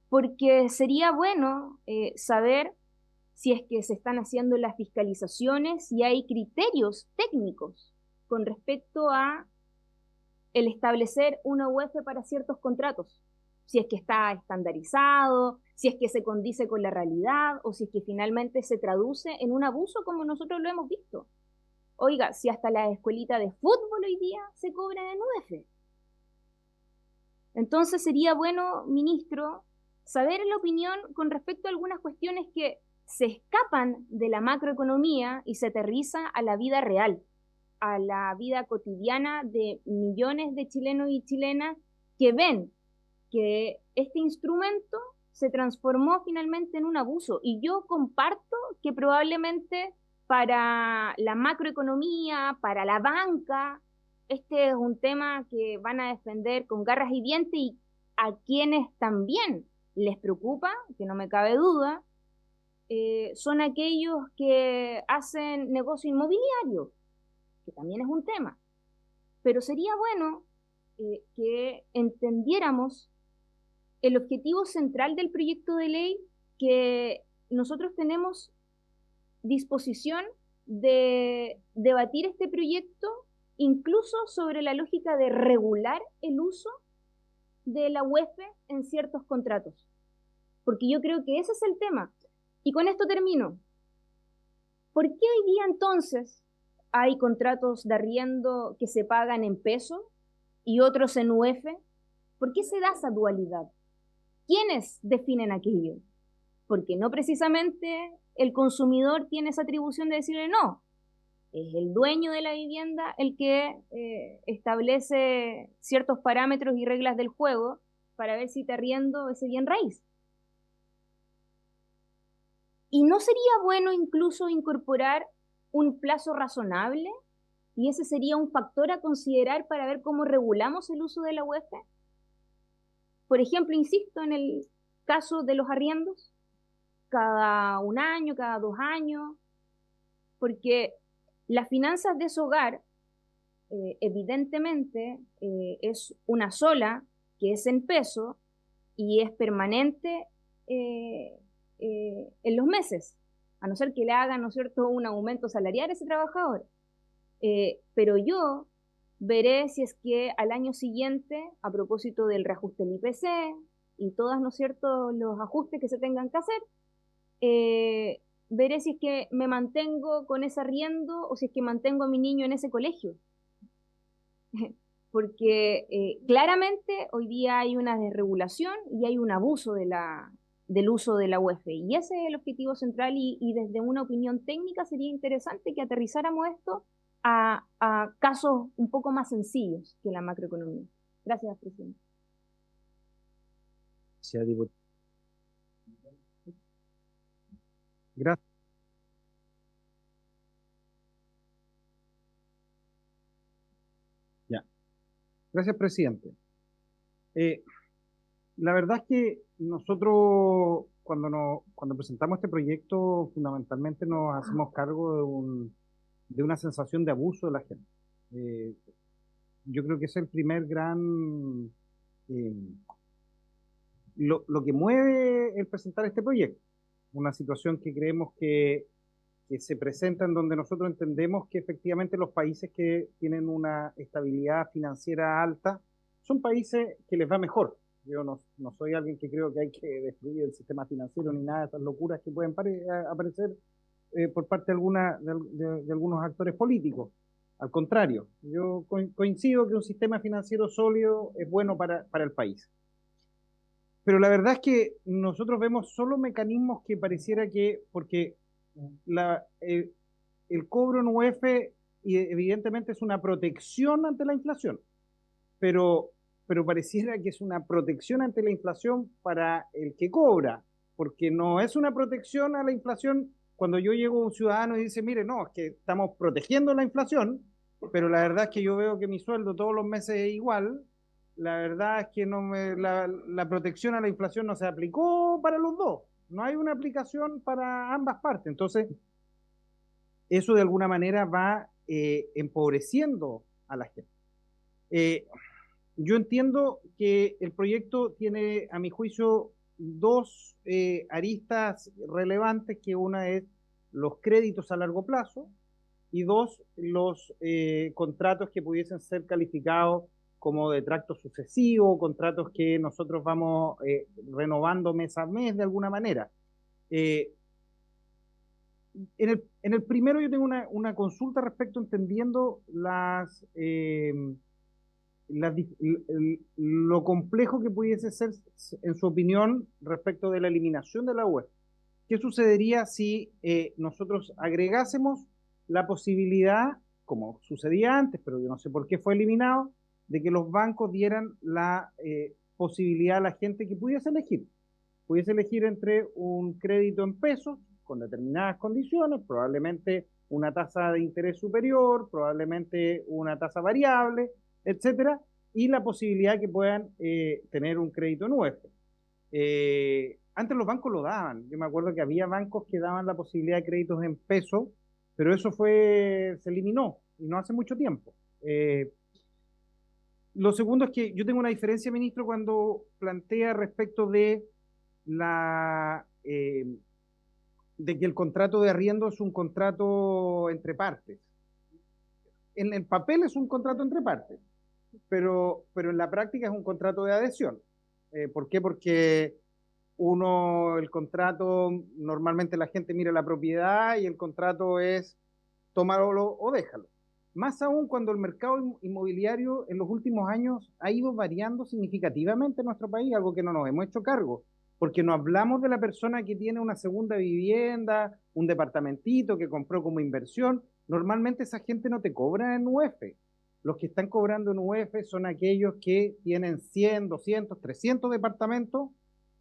Speaker 6: Porque sería bueno saber si es que se están haciendo las fiscalizaciones y hay criterios técnicos con respecto a el establecer una UEF para ciertos contratos. Si es que está estandarizado, si es que se condice con la realidad o si es que finalmente se traduce en un abuso como nosotros lo hemos visto. Oiga, si hasta la escuelita de fútbol hoy día se cobran en UEF. Entonces sería bueno, ministro, saber la opinión con respecto a algunas cuestiones que se escapan de la macroeconomía y se aterriza a la vida real, a la vida cotidiana de millones de chilenos y chilenas que ven que este instrumento se transformó finalmente en un abuso. Y yo comparto que probablemente para la macroeconomía, para la banca, este es un tema que van a defender con garras y dientes y a quienes también les preocupa, que no me cabe duda, son aquellos que hacen negocio inmobiliario, que también es un tema. Pero sería bueno que entendiéramos el objetivo central del proyecto de ley, que nosotros tenemos disposición de debatir este proyecto incluso sobre la lógica de regular el uso de la UEF en ciertos contratos. Porque yo creo que ese es el tema. Y con esto termino. ¿Por qué hoy día entonces hay contratos de arriendo que se pagan en pesos y otros en UEF? ¿Por qué se da esa dualidad? ¿Quiénes definen aquello? Porque no precisamente el consumidor tiene esa atribución de decirle no. Es el dueño de la vivienda el que establece ciertos parámetros y reglas del juego para ver si te arriendo ese bien raíz. ¿Y no sería bueno incluso incorporar un plazo razonable? ¿Y ese sería un factor a considerar para ver cómo regulamos el uso de la UEF? Por ejemplo, insisto, en el caso de los arriendos, cada un año, cada 2 años, porque las finanzas de ese hogar, evidentemente, es una sola, que es en peso, y es permanente en los meses, a no ser que le hagan, ¿no es cierto?, un aumento salarial a ese trabajador. Pero yo veré si es que al año siguiente, a propósito del reajuste del IPC y todos, ¿no es cierto?, los ajustes que se tengan que hacer, veré si es que me mantengo con ese arriendo o si es que mantengo a mi niño en ese colegio. Porque claramente hoy día hay una desregulación y hay un abuso del uso de la UEF. Y ese es el objetivo central y desde una opinión técnica sería interesante que aterrizáramos esto a casos un poco más sencillos que la macroeconomía. Gracias, presidente.
Speaker 1: Gracias, diputado.
Speaker 7: Gracias. Ya. Gracias, presidente. La verdad es que nosotros, cuando presentamos este proyecto, fundamentalmente nos hacemos cargo de una sensación de abuso de la gente. Yo creo que es el primer gran... lo que mueve el presentar este proyecto. Una situación que creemos que se presenta en donde nosotros entendemos que efectivamente los países que tienen una estabilidad financiera alta son países que les va mejor. Yo no soy alguien que creo que hay que destruir el sistema financiero ni nada de esas locuras que pueden aparecer por parte de algunos actores políticos. Al contrario, yo coincido que un sistema financiero sólido es bueno para el país. Pero la verdad es que nosotros vemos solo mecanismos que pareciera que, porque el cobro en UF evidentemente es una protección ante la inflación, pero pareciera que es una protección ante la inflación para el que cobra, porque no es una protección a la inflación cuando yo llego a un ciudadano y dice, mire, no, es que estamos protegiendo la inflación, pero la verdad es que yo veo que mi sueldo todos los meses es igual. La verdad es que la protección a la inflación no se aplicó para los dos. No hay una aplicación para ambas partes. Entonces, eso de alguna manera va empobreciendo a la gente. Yo entiendo que el proyecto tiene, a mi juicio, dos aristas relevantes, que una es los créditos a largo plazo y dos, los contratos que pudiesen ser calificados como de tracto sucesivo, contratos que nosotros vamos renovando mes a mes de alguna manera. En el primero yo tengo una consulta respecto, entendiendo lo complejo que pudiese ser, en su opinión, respecto de la eliminación de la UEF. ¿Qué sucedería si nosotros agregásemos la posibilidad, como sucedía antes, pero yo no sé por qué fue eliminado, de que los bancos dieran la posibilidad a la gente que pudiese elegir entre un crédito en pesos con determinadas condiciones, probablemente una tasa de interés superior, probablemente una tasa variable, etcétera, y la posibilidad que puedan tener un crédito en UF. Antes los bancos lo daban. Yo me acuerdo que había bancos que daban la posibilidad de créditos en pesos, pero eso se eliminó, y no hace mucho tiempo. Lo segundo es que yo tengo una diferencia, ministro, cuando plantea respecto de de que el contrato de arriendo es un contrato entre partes. En el papel es un contrato entre partes, pero en la práctica es un contrato de adhesión. ¿Por qué? Porque el contrato, normalmente la gente mira la propiedad y el contrato es tómalo o déjalo. Más aún cuando el mercado inmobiliario en los últimos años ha ido variando significativamente en nuestro país, algo que no nos hemos hecho cargo, porque no hablamos de la persona que tiene una segunda vivienda, un departamentito que compró como inversión. Normalmente esa gente no te cobra en UF. Los que están cobrando en UF son aquellos que tienen 100, 200, 300 departamentos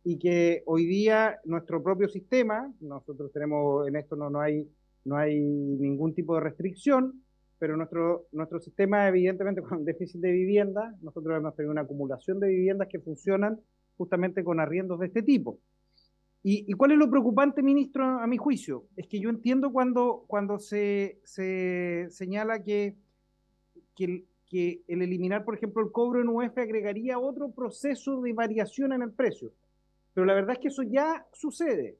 Speaker 7: y que hoy día nuestro propio sistema, nosotros tenemos, en esto no hay ningún tipo de restricción, pero nuestro sistema, evidentemente, con déficit de vivienda, nosotros hemos tenido una acumulación de viviendas que funcionan justamente con arriendos de este tipo. ¿Y cuál es lo preocupante, ministro, a mi juicio? Es que yo entiendo cuando se señala que el eliminar, por ejemplo, el cobro en UF agregaría otro proceso de variación en el precio. Pero la verdad es que eso ya sucede,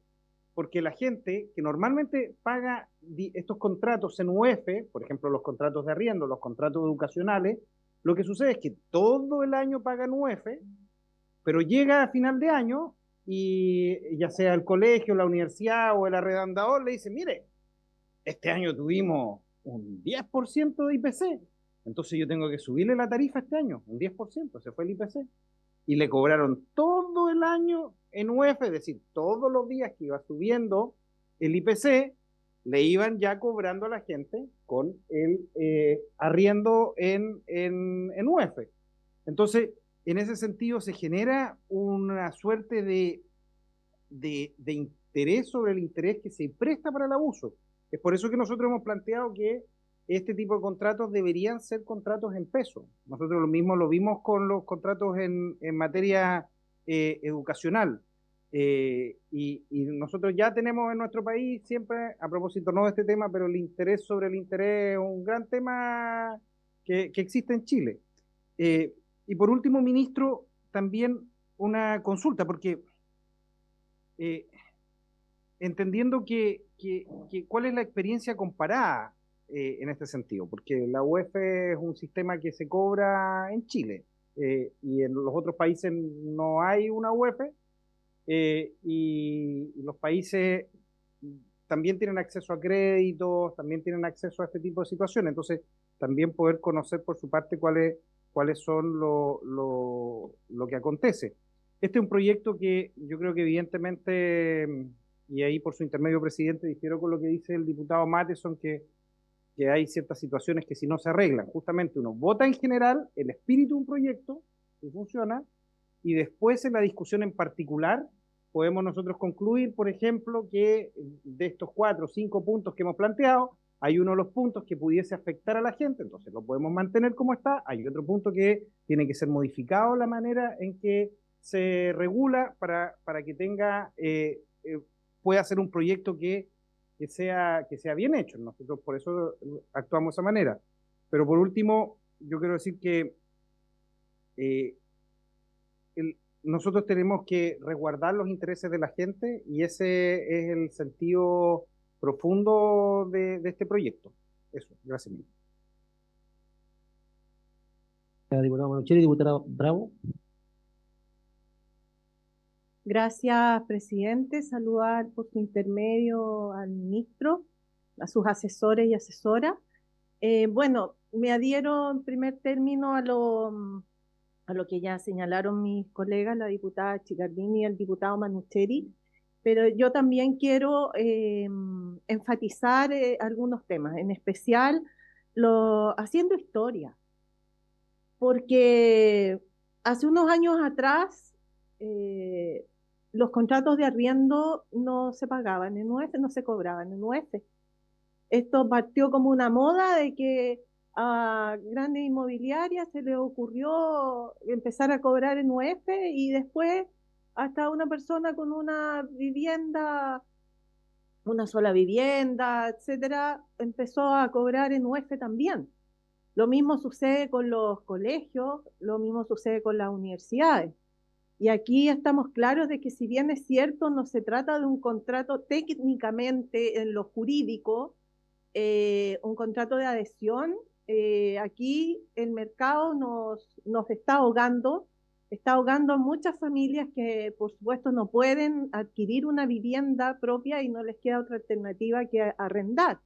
Speaker 7: porque la gente que normalmente paga estos contratos en UF, por ejemplo, los contratos de arriendo, los contratos educacionales, lo que sucede es que todo el año pagan UF, pero llega a final de año y ya sea el colegio, la universidad o el arrendador le dice, mire, este año tuvimos un 10% de IPC, entonces yo tengo que subirle la tarifa este año, un 10%, se fue el IPC. Y le cobraron todo el año en UF, es decir, todos los días que iba subiendo el IPC, le iban ya cobrando a la gente con el arriendo en UF. Entonces, en ese sentido se genera una suerte de interés sobre el interés que se presta para el abuso. Es por eso que nosotros hemos planteado que este tipo de contratos deberían ser contratos en peso. Nosotros lo mismo lo vimos con los contratos en materia educacional. Y nosotros ya tenemos en nuestro país siempre, a propósito no de este tema, pero el interés sobre el interés es un gran tema que existe en Chile. Y por último, ministro, también una consulta, porque entendiendo cuál es la experiencia comparada en este sentido, porque la UEF es un sistema que se cobra en Chile y en los otros países no hay una UEF y los países también tienen acceso a créditos, también tienen acceso a este tipo de situaciones, entonces también poder conocer por su parte cuáles son lo que acontece. Este es un proyecto que yo creo que evidentemente, y ahí por su intermedio presidente, difiero con lo que dice el diputado Matheson, que hay ciertas situaciones que si no se arreglan, justamente uno vota en general el espíritu de un proyecto que funciona, y después en la discusión en particular podemos nosotros concluir, por ejemplo, que de estos 4 o 5 puntos que hemos planteado, hay uno de los puntos que pudiese afectar a la gente, entonces lo podemos mantener como está, hay otro punto que tiene que ser modificado la manera en que se regula para que tenga, pueda ser un proyecto que sea bien hecho. Nosotros por eso actuamos de esa manera. Pero por último, yo quiero decir que nosotros tenemos que resguardar los intereses de la gente y ese es el sentido profundo de este proyecto. Eso, gracias.
Speaker 1: Diputado Manucheri, diputado Bravo.
Speaker 8: Gracias, presidente. Saludar por su intermedio al ministro, a sus asesores y asesoras. Bueno, me adhiero en primer término a lo que ya señalaron mis colegas, la diputada Chicardini y el diputado Manucheri, pero yo también quiero enfatizar algunos temas, en especial haciendo historia, porque hace unos años atrás los contratos de arriendo no se pagaban en UF, no se cobraban en UF. Esto partió como una moda de que a grandes inmobiliarias se les ocurrió empezar a cobrar en UF y después hasta una persona con una vivienda, una sola vivienda, etcétera, empezó a cobrar en UF también. Lo mismo sucede con los colegios, lo mismo sucede con las universidades. Y aquí estamos claros de que si bien es cierto, no se trata de un contrato técnicamente en lo jurídico, un contrato de adhesión, aquí el mercado nos está ahogando a muchas familias que por supuesto no pueden adquirir una vivienda propia y no les queda otra alternativa que arrendar.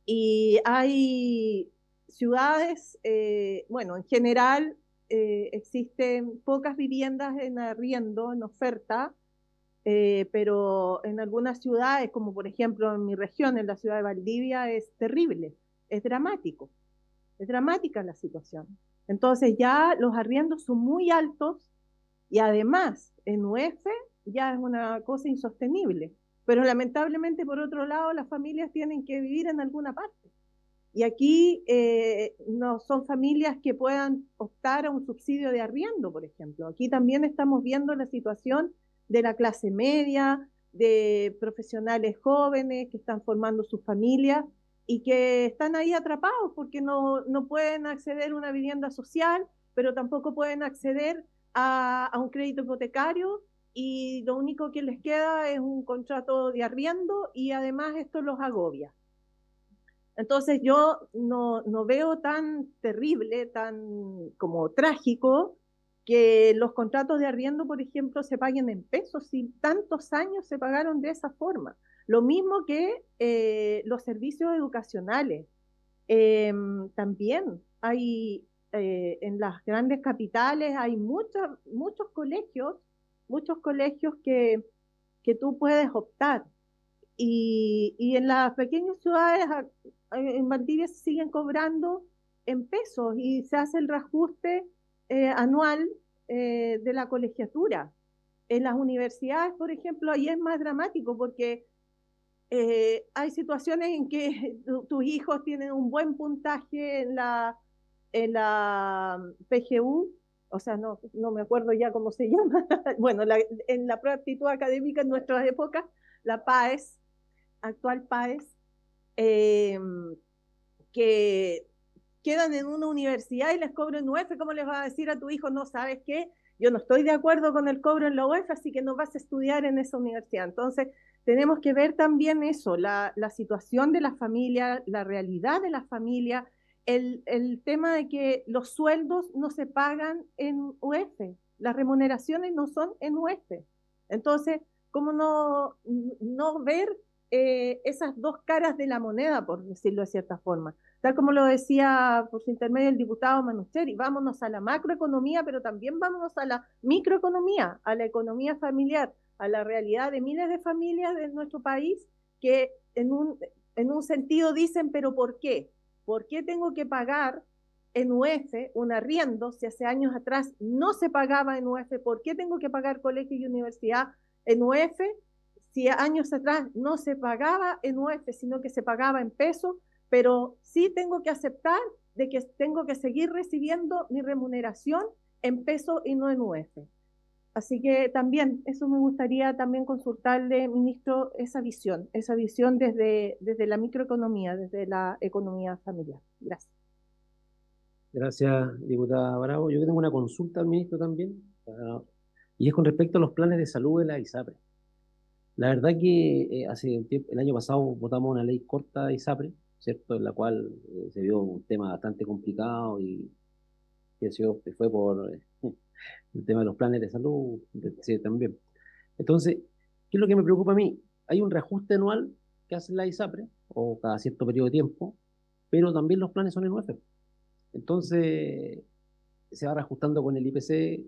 Speaker 8: Y hay ciudades, bueno, en general existen pocas viviendas en arriendo, en oferta, pero en algunas ciudades, como por ejemplo en mi región, en la ciudad de Valdivia, es terrible, es dramático, es dramática la situación. Entonces ya los arriendos son muy altos y además en UF ya es una cosa insostenible. Pero lamentablemente, por otro lado, las familias tienen que vivir en alguna parte. Y aquí no son familias que puedan optar a un subsidio de arriendo, por ejemplo. Aquí también estamos viendo la situación de la clase media, de profesionales jóvenes que están formando sus familias y que están ahí atrapados porque no pueden acceder a una vivienda social, pero tampoco pueden acceder a un crédito hipotecario y lo único que les queda es un contrato de arriendo y además esto los agobia. Entonces yo no veo tan terrible, tan como trágico que los contratos de arriendo, por ejemplo, se paguen en pesos, y tantos años se pagaron de esa forma. Lo mismo que los servicios educacionales. También hay en las grandes capitales hay muchos colegios que tú puedes optar. Y en las pequeñas ciudades, en Valdivia, se siguen cobrando en pesos y se hace el reajuste anual de la colegiatura. En las universidades, por ejemplo, ahí es más dramático porque hay situaciones en que tus hijos tienen un buen puntaje en la PGU, o sea, no me acuerdo ya cómo se llama, bueno, en la prueba de aptitud académica en nuestras épocas, la PAES, actual PAES, que quedan en una universidad y les cobran UF. ¿Cómo les vas a decir a tu hijo, no sabes qué? Yo no estoy de acuerdo con el cobro en la UF, así que no vas a estudiar en esa universidad? Entonces, tenemos que ver también eso, la situación de la familia, la realidad de la familia, el tema de que los sueldos no se pagan en UF, las remuneraciones no son en UF. Entonces, ¿cómo no ver esas dos caras de la moneda, por decirlo de cierta forma? Tal como lo decía por su intermedio el diputado Manucheri, vámonos a la macroeconomía, pero también vámonos a la microeconomía, a la economía familiar, a la realidad de miles de familias de nuestro país que en un sentido dicen, pero ¿por qué? ¿Por qué tengo que pagar en UF un arriendo si hace años atrás no se pagaba en UF? ¿Por qué tengo que pagar colegio y universidad en UF si años atrás no se pagaba en UF, sino que se pagaba en pesos? Pero sí tengo que aceptar de que tengo que seguir recibiendo mi remuneración en pesos y no en UF. Así que también, eso me gustaría también consultarle, ministro, esa visión desde la microeconomía, desde la economía familiar. Gracias.
Speaker 1: Gracias, diputada Bravo. Yo tengo una consulta al ministro también, y es con respecto a los planes de salud de la ISAPRE. La verdad que el año pasado votamos una ley corta de ISAPRE, ¿cierto? En la cual se vio un tema bastante complicado y que fue por el tema de los planes de salud, sí, también. Entonces, ¿qué es lo que me preocupa a mí? Hay un reajuste anual que hace la ISAPRE, o cada cierto periodo de tiempo, pero también los planes son en UEF. Entonces, se va reajustando con el IPC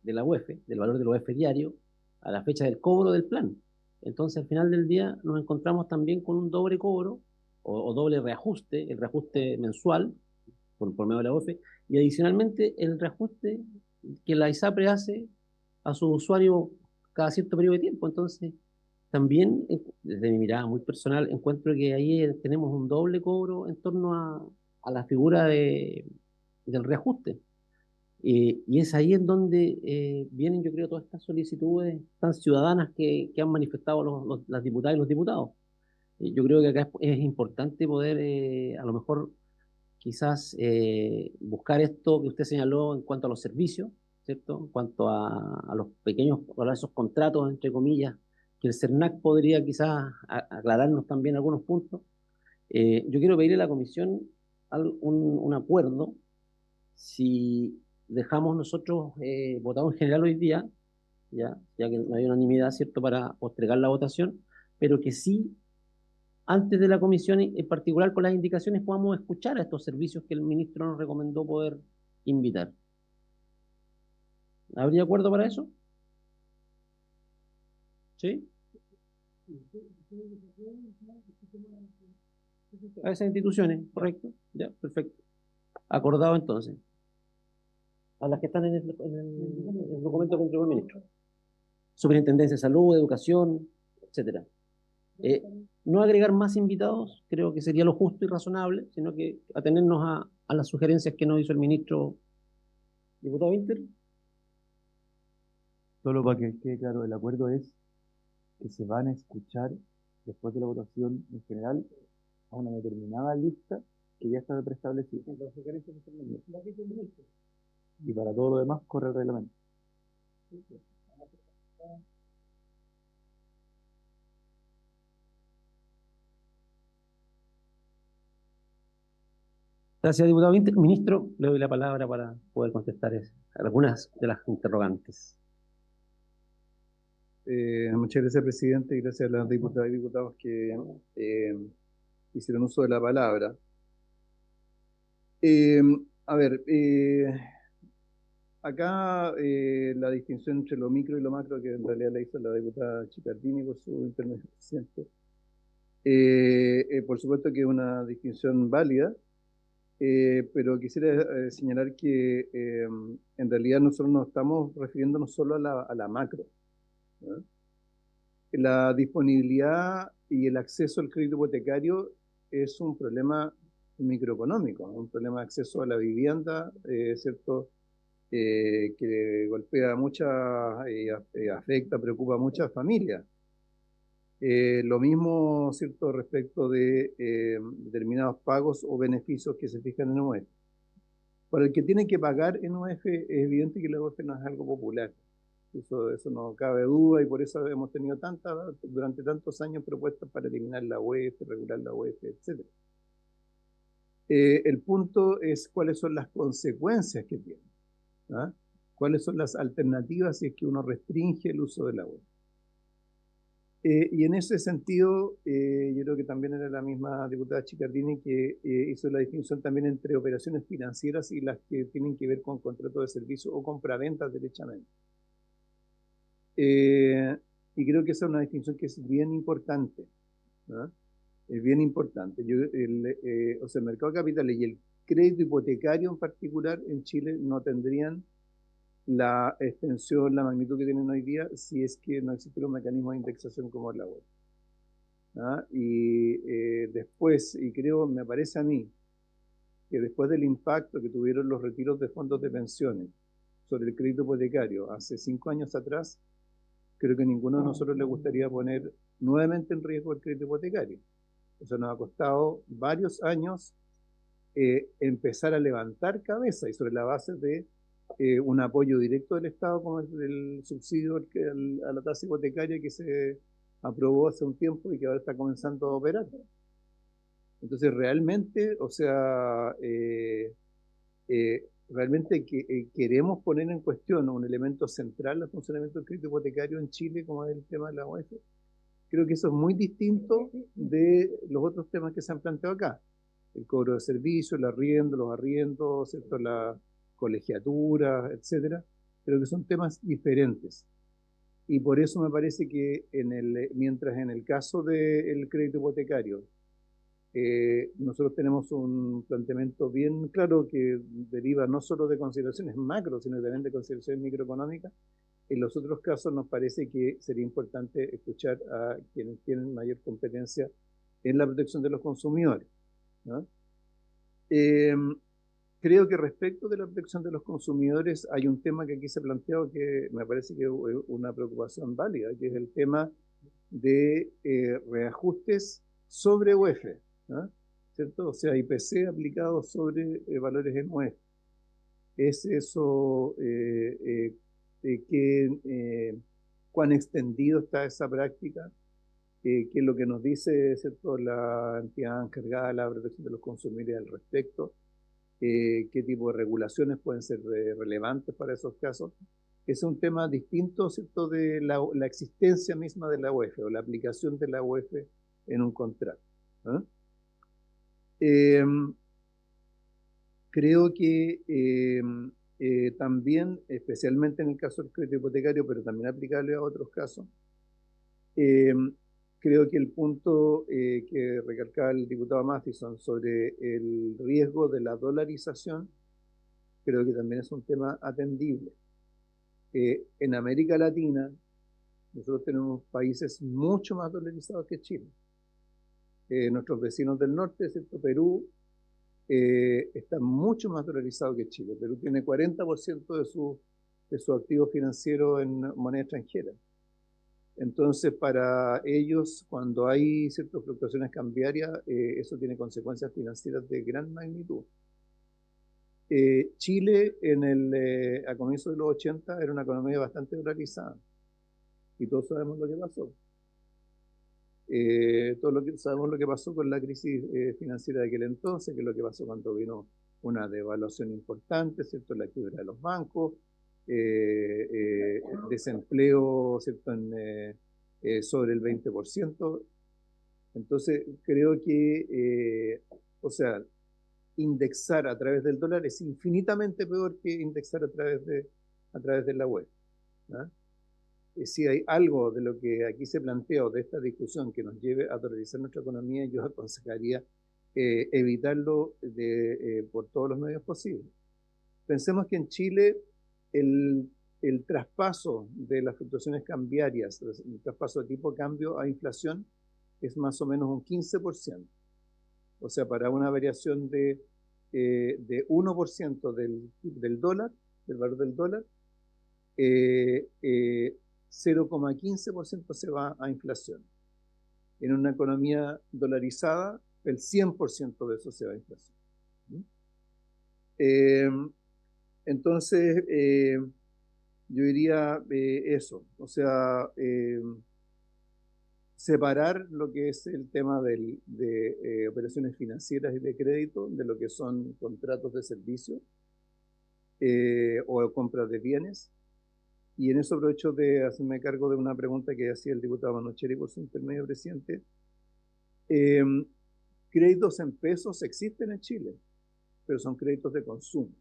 Speaker 1: de la UEF, del valor del UEF diario, a la fecha del cobro del plan. Entonces, al final del día, nos encontramos también con un doble cobro o doble reajuste, el reajuste mensual por medio de la UEF, y adicionalmente el reajuste que la ISAPRE hace a su usuario cada cierto periodo de tiempo. Entonces, también, desde mi mirada muy personal, encuentro que ahí tenemos un doble cobro en torno a la figura del reajuste. Y es ahí en donde vienen, yo creo, todas estas solicitudes tan ciudadanas que han manifestado las diputadas y los diputados. Yo creo que acá es importante poder, a lo mejor, quizás buscar esto que usted señaló en cuanto a los servicios, ¿cierto? En cuanto a los pequeños, a esos contratos, entre comillas, que el CERNAC podría quizás aclararnos también algunos puntos. Yo quiero pedirle a la comisión un acuerdo. Si dejamos nosotros votado en general hoy día, ya que no hay unanimidad, ¿cierto?, para postergar la votación, pero que sí, antes de la comisión, en particular con las indicaciones, podamos escuchar a estos servicios que el ministro nos recomendó poder invitar. ¿Habría acuerdo para eso? ¿Sí? A esas instituciones, correcto. Ya, perfecto. Acordado entonces. A las que están en el documento que entregó el ministro. Superintendencia de Salud, Educación, etcétera. No agregar más invitados, creo que sería lo justo y razonable, sino que atenernos a las sugerencias que nos hizo el ministro. Diputado Winter.
Speaker 9: Solo para que quede claro, el acuerdo es que se van a escuchar después de la votación en general a una determinada lista que ya está preestablecida. Y para todo lo demás corre el reglamento.
Speaker 1: Gracias, diputado. Ministro, le doy la palabra para poder contestar algunas de las interrogantes.
Speaker 4: Muchas gracias, presidente, y gracias a las diputadas y diputados que hicieron uso de la palabra. A ver, acá la distinción entre lo micro y lo macro, que en realidad la hizo la diputada Chicardini por su intervención, presidente. Por supuesto que es una distinción válida, pero quisiera señalar que en realidad nosotros no estamos refiriéndonos solo a la macro, ¿no? La disponibilidad y el acceso al crédito hipotecario es un problema microeconómico, un problema de acceso a la vivienda, ¿cierto? Que golpea a muchas, afecta, preocupa a muchas familias. Lo mismo, ¿cierto?, respecto de determinados pagos o beneficios que se fijan en UEF. Para el que tiene que pagar en UEF, es evidente que la UEF no es algo popular. Eso no cabe duda, y por eso hemos tenido durante tantos años propuestas para eliminar la UEF, regular la UEF, etc. El punto es cuáles son las consecuencias que tiene, ¿ah? Cuáles son las alternativas si es que uno restringe el uso de la UEF. Y en ese sentido, yo creo que también era la misma diputada Chicardini que hizo la distinción también entre operaciones financieras y las que tienen que ver con contratos de servicio o compraventas derechamente. Y creo que esa es una distinción que es bien importante, ¿no? Es bien importante. O sea, el mercado de capitales y el crédito hipotecario en particular en Chile no tendrían la extensión, la magnitud que tienen hoy día si es que no existiera un mecanismo de indexación como es la web. ¿Ah? Y después, y creo, me parece a mí, que después del impacto que tuvieron los retiros de fondos de pensiones sobre el crédito hipotecario hace 5 años atrás, creo que ninguno de nosotros le gustaría poner nuevamente en riesgo el crédito hipotecario. Eso nos ha costado varios años empezar a levantar cabeza, y sobre la base de un apoyo directo del Estado, como el subsidio a la tasa hipotecaria que se aprobó hace un tiempo y que ahora está comenzando a operar. Entonces, realmente, o sea, realmente queremos poner en cuestión un elemento central del funcionamiento del crédito hipotecario en Chile, como es el tema de la UEF. Creo que eso es muy distinto de los otros temas que se han planteado acá. El cobro de servicios, el arriendo, los arriendos, ¿cierto?, la colegiatura, etcétera. Creo que son temas diferentes. Y por eso me parece que mientras en el caso del crédito hipotecario, nosotros tenemos un planteamiento bien claro que deriva no solo de consideraciones macro, sino también de consideraciones microeconómicas. En los otros casos nos parece que sería importante escuchar a quienes tienen mayor competencia en la protección de los consumidores, ¿no? Creo que respecto de la protección de los consumidores hay un tema que aquí se ha planteado que me parece que es una preocupación válida, que es el tema de reajustes sobre UEF, ¿no? ¿Cierto? O sea, IPC aplicado sobre valores en UEF. ¿Es eso cuán extendido está esa práctica? ¿Qué es lo que nos dice, ¿cierto?, la entidad encargada de la protección de los consumidores al respecto? ¿Qué tipo de regulaciones pueden ser relevantes para esos casos? Es un tema distinto, ¿cierto?, de la existencia misma de la UEF o la aplicación de la UEF en un contrato, ¿no? Creo que también, especialmente en el caso del crédito hipotecario, pero también aplicable a otros casos, creo que el punto que recalcaba el diputado Mathison sobre el riesgo de la dolarización, creo que también es un tema atendible. En América Latina, nosotros tenemos países mucho más dolarizados que Chile. Nuestros vecinos del norte, ¿cierto?, Perú, está mucho más dolarizado que Chile. Perú tiene 40% de su activo financiero en moneda extranjera. Entonces, para ellos, cuando hay ciertas fluctuaciones cambiarias, eso tiene consecuencias financieras de gran magnitud. Chile, a comienzos de los 80, era una economía bastante dolarizada. Y todos sabemos lo que pasó. todo lo que sabemos lo que pasó con la crisis financiera de aquel entonces, que es lo que pasó cuando vino una devaluación importante, ¿cierto? La quiebra de los bancos, desempleo, ¿cierto? Sobre el 20%. Entonces, creo que, o sea, indexar a través del dólar es infinitamente peor que indexar a través de la web. ¿No? Si hay algo de lo que aquí se plantea o de esta discusión que nos lleve a dolarizar nuestra economía, yo aconsejaría evitarlo por todos los medios posibles. Pensemos que en Chile el traspaso de las fluctuaciones cambiarias, el traspaso de tipo de cambio a inflación es más o menos un 15%. O sea, para una variación de 1% del dólar, del valor del dólar, 0,15% se va a inflación. En una economía dolarizada, el 100% de eso se va a inflación. Entonces, yo diría eso, o sea, separar lo que es el tema de operaciones financieras y de crédito de lo que son contratos de servicio o compras de bienes. Y en eso aprovecho de hacerme cargo de una pregunta que hacía el diputado Manucheri por su intermedio, presidente. Créditos en pesos existen en Chile, pero son créditos de consumo.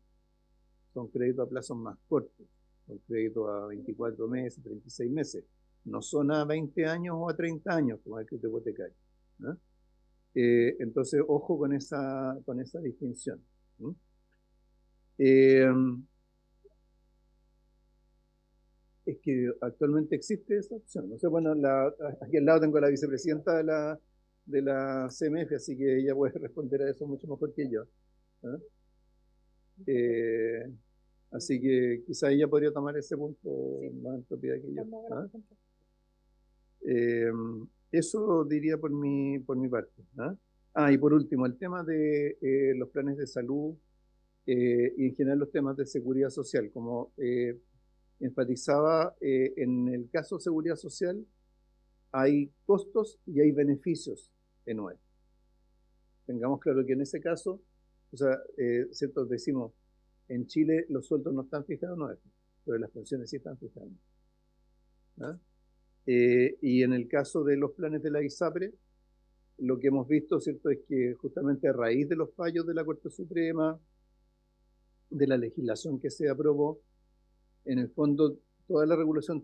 Speaker 4: Son créditos a plazos más cortos. Son créditos a 24 meses, 36 meses. No son a 20 años o a 30 años, como el crédito hipotecario, ¿no? Entonces, ojo con esa distinción. ¿No? Es que actualmente existe esa opción. O sea, bueno, aquí al lado tengo a la vicepresidenta de la CMF, así que ella puede responder a eso mucho mejor que yo. ¿No? Así que quizá ella podría tomar ese punto más en propiedad que yo. ¿No? Eso diría por mi parte. ¿No? Y por último, el tema de los planes de salud y en general los temas de seguridad social, como enfatizaba, en el caso de seguridad social hay costos y hay beneficios en UE. Tengamos claro que en ese caso, o sea, cierto, decimos, en Chile los sueldos no están fijados en UE, pero las pensiones sí están fijadas. ¿No? Y en el caso de los planes de la ISAPRE, lo que hemos visto, ¿cierto?, es que justamente a raíz de los fallos de la Corte Suprema, de la legislación que se aprobó, en el fondo toda la regulación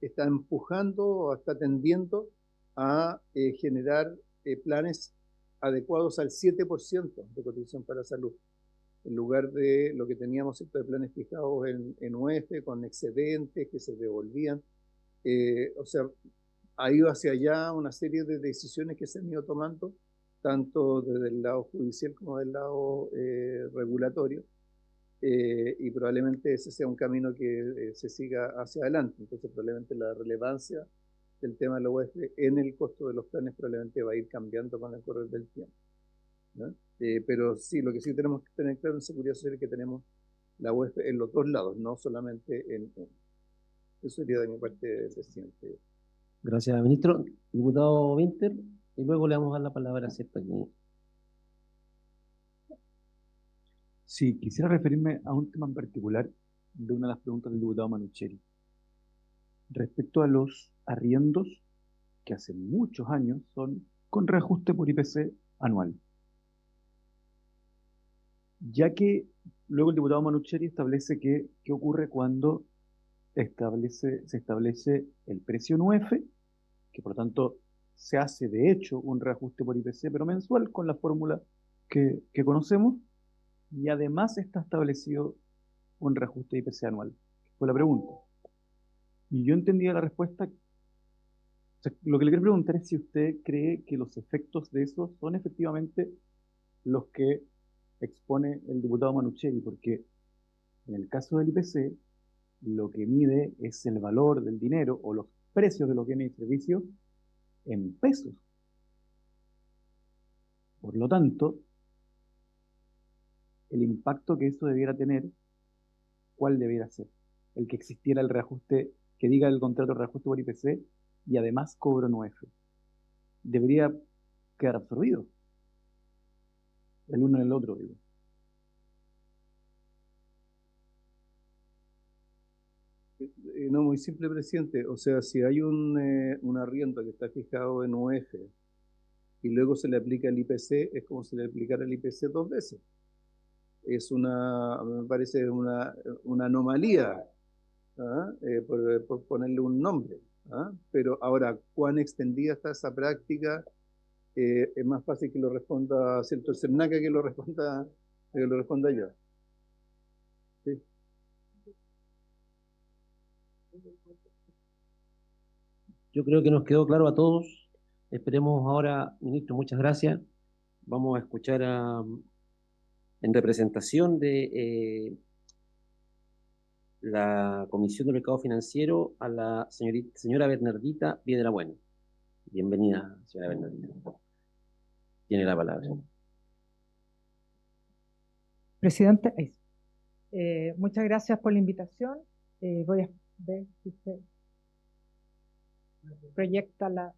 Speaker 4: está empujando o está tendiendo a generar planes adecuados al 7% de cotización para salud, en lugar de lo que teníamos, ¿cierto?, de planes fijados en UEF con excedentes que se devolvían. O sea, ha ido hacia allá una serie de decisiones que se han ido tomando, tanto desde el lado judicial como del lado regulatorio, y probablemente ese sea un camino que se siga hacia adelante. Entonces, probablemente la relevancia del tema de la UEF en el costo de los planes probablemente va a ir cambiando con el correr del tiempo, ¿no? Pero sí, lo que sí tenemos que tener claro en seguridad social es que tenemos la UEF en los dos lados, no solamente en uno. Eso sería de mi parte, presidente.
Speaker 1: Gracias, ministro. Diputado Winter, y luego le vamos a dar la palabra a Cierto aquí.
Speaker 9: Sí, quisiera referirme a un tema en particular de una de las preguntas del diputado Manucheri. Respecto a los arriendos, que hace muchos años son con reajuste por IPC anual. Ya que luego el diputado Manucheri establece qué ocurre cuando se establece el precio en UEF, que por lo tanto se hace de hecho un reajuste por IPC, pero mensual con la fórmula que conocemos, y además está establecido un reajuste de IPC anual. Fue la pregunta. Y yo entendía la respuesta. O sea, lo que le quiero preguntar es si usted cree que los efectos de eso son efectivamente los que expone el diputado Manucheri, porque en el caso del IPC, lo que mide es el valor del dinero o los precios de los bienes y servicios en pesos. Por lo tanto, el impacto que eso debiera tener, ¿cuál debiera ser? El que existiera el reajuste, que diga el contrato reajuste por IPC y además cobro en UEF. debería quedar absorbido. El uno en el otro, digo.
Speaker 4: No, muy simple, presidente. O sea, si hay un arriendo que está fijado en UF y luego se le aplica el IPC, es como si le aplicara el IPC 2 veces. Me parece una anomalía, ¿ah? Por ponerle un nombre, ¿ah? Pero ahora, ¿cuán extendida está esa práctica? Es más fácil que lo responda cierto el Cernaca que lo responda yo. ¿Sí?
Speaker 1: Yo creo que nos quedó claro a todos. Esperemos ahora, ministro, muchas gracias. Vamos a escuchar en representación de la Comisión de Mercado Financiero a la señora Bernardita Piedrabueno. Bienvenida, señora Bernardita. Tiene la palabra.
Speaker 10: Presidente, muchas gracias por la invitación. Voy a ver si se proyecta la...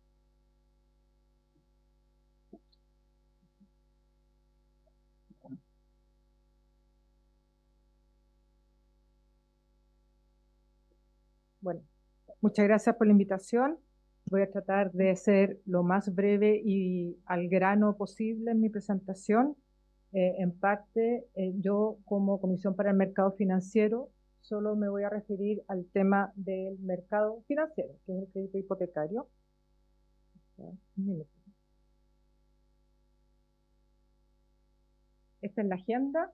Speaker 10: Bueno, muchas gracias por la invitación. Voy a tratar de ser lo más breve y al grano posible en mi presentación. En parte, yo como Comisión para el Mercado Financiero solo me voy a referir al tema del mercado financiero, que es el crédito hipotecario. Esta es la agenda.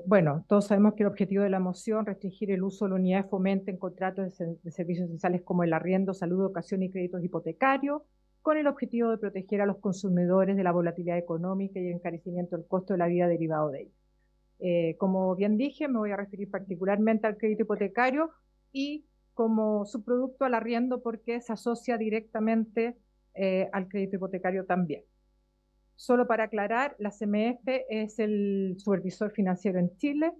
Speaker 10: Bueno, todos sabemos que el objetivo de la moción es restringir el uso de la unidad de fomento en contratos de servicios esenciales como el arriendo, salud, educación y créditos hipotecarios, con el objetivo de proteger a los consumidores de la volatilidad económica y el encarecimiento del costo de la vida derivado de ello. Como bien dije, me voy a referir particularmente al crédito hipotecario y como subproducto al arriendo porque se asocia directamente al crédito hipotecario también. Solo para aclarar, la CMF es el supervisor financiero en Chile.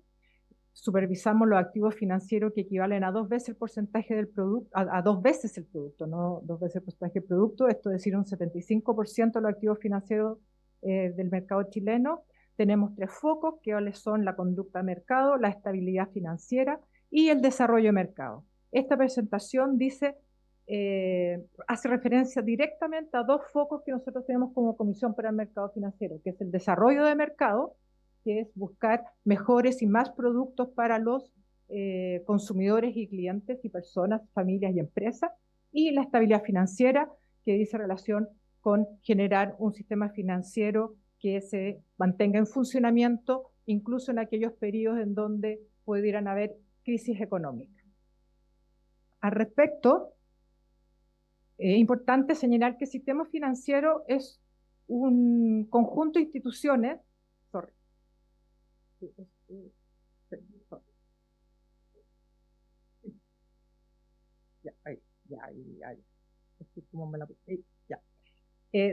Speaker 10: Supervisamos los activos financieros que equivalen a 2 veces el porcentaje del producto, a 2 veces el producto, no 2 veces el porcentaje del producto, esto es decir, un 75% de los activos financieros del mercado chileno. Tenemos 3 focos, que son la conducta de mercado, la estabilidad financiera y el desarrollo de mercado. Esta presentación dice... hace referencia directamente a 2 focos que nosotros tenemos como Comisión para el Mercado Financiero, que es el desarrollo de mercado, que es buscar mejores y más productos para los consumidores y clientes y personas, familias y empresas, y la estabilidad financiera, que dice relación con generar un sistema financiero que se mantenga en funcionamiento, incluso en aquellos periodos en donde pudieran haber crisis económicas. Al respecto, es importante señalar que el sistema financiero es un conjunto de instituciones.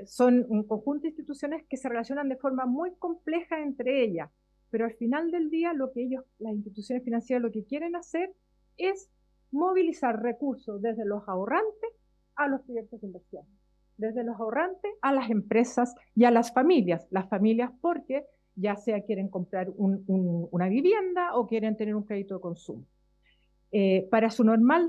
Speaker 10: Son un conjunto de instituciones que se relacionan de forma muy compleja entre ellas, pero al final del día lo que las instituciones financieras lo que quieren hacer es movilizar recursos desde los ahorrantes a los proyectos de inversión, desde los ahorrantes a las empresas y a las familias porque ya sea quieren comprar una vivienda o quieren tener un crédito de consumo. Para su normal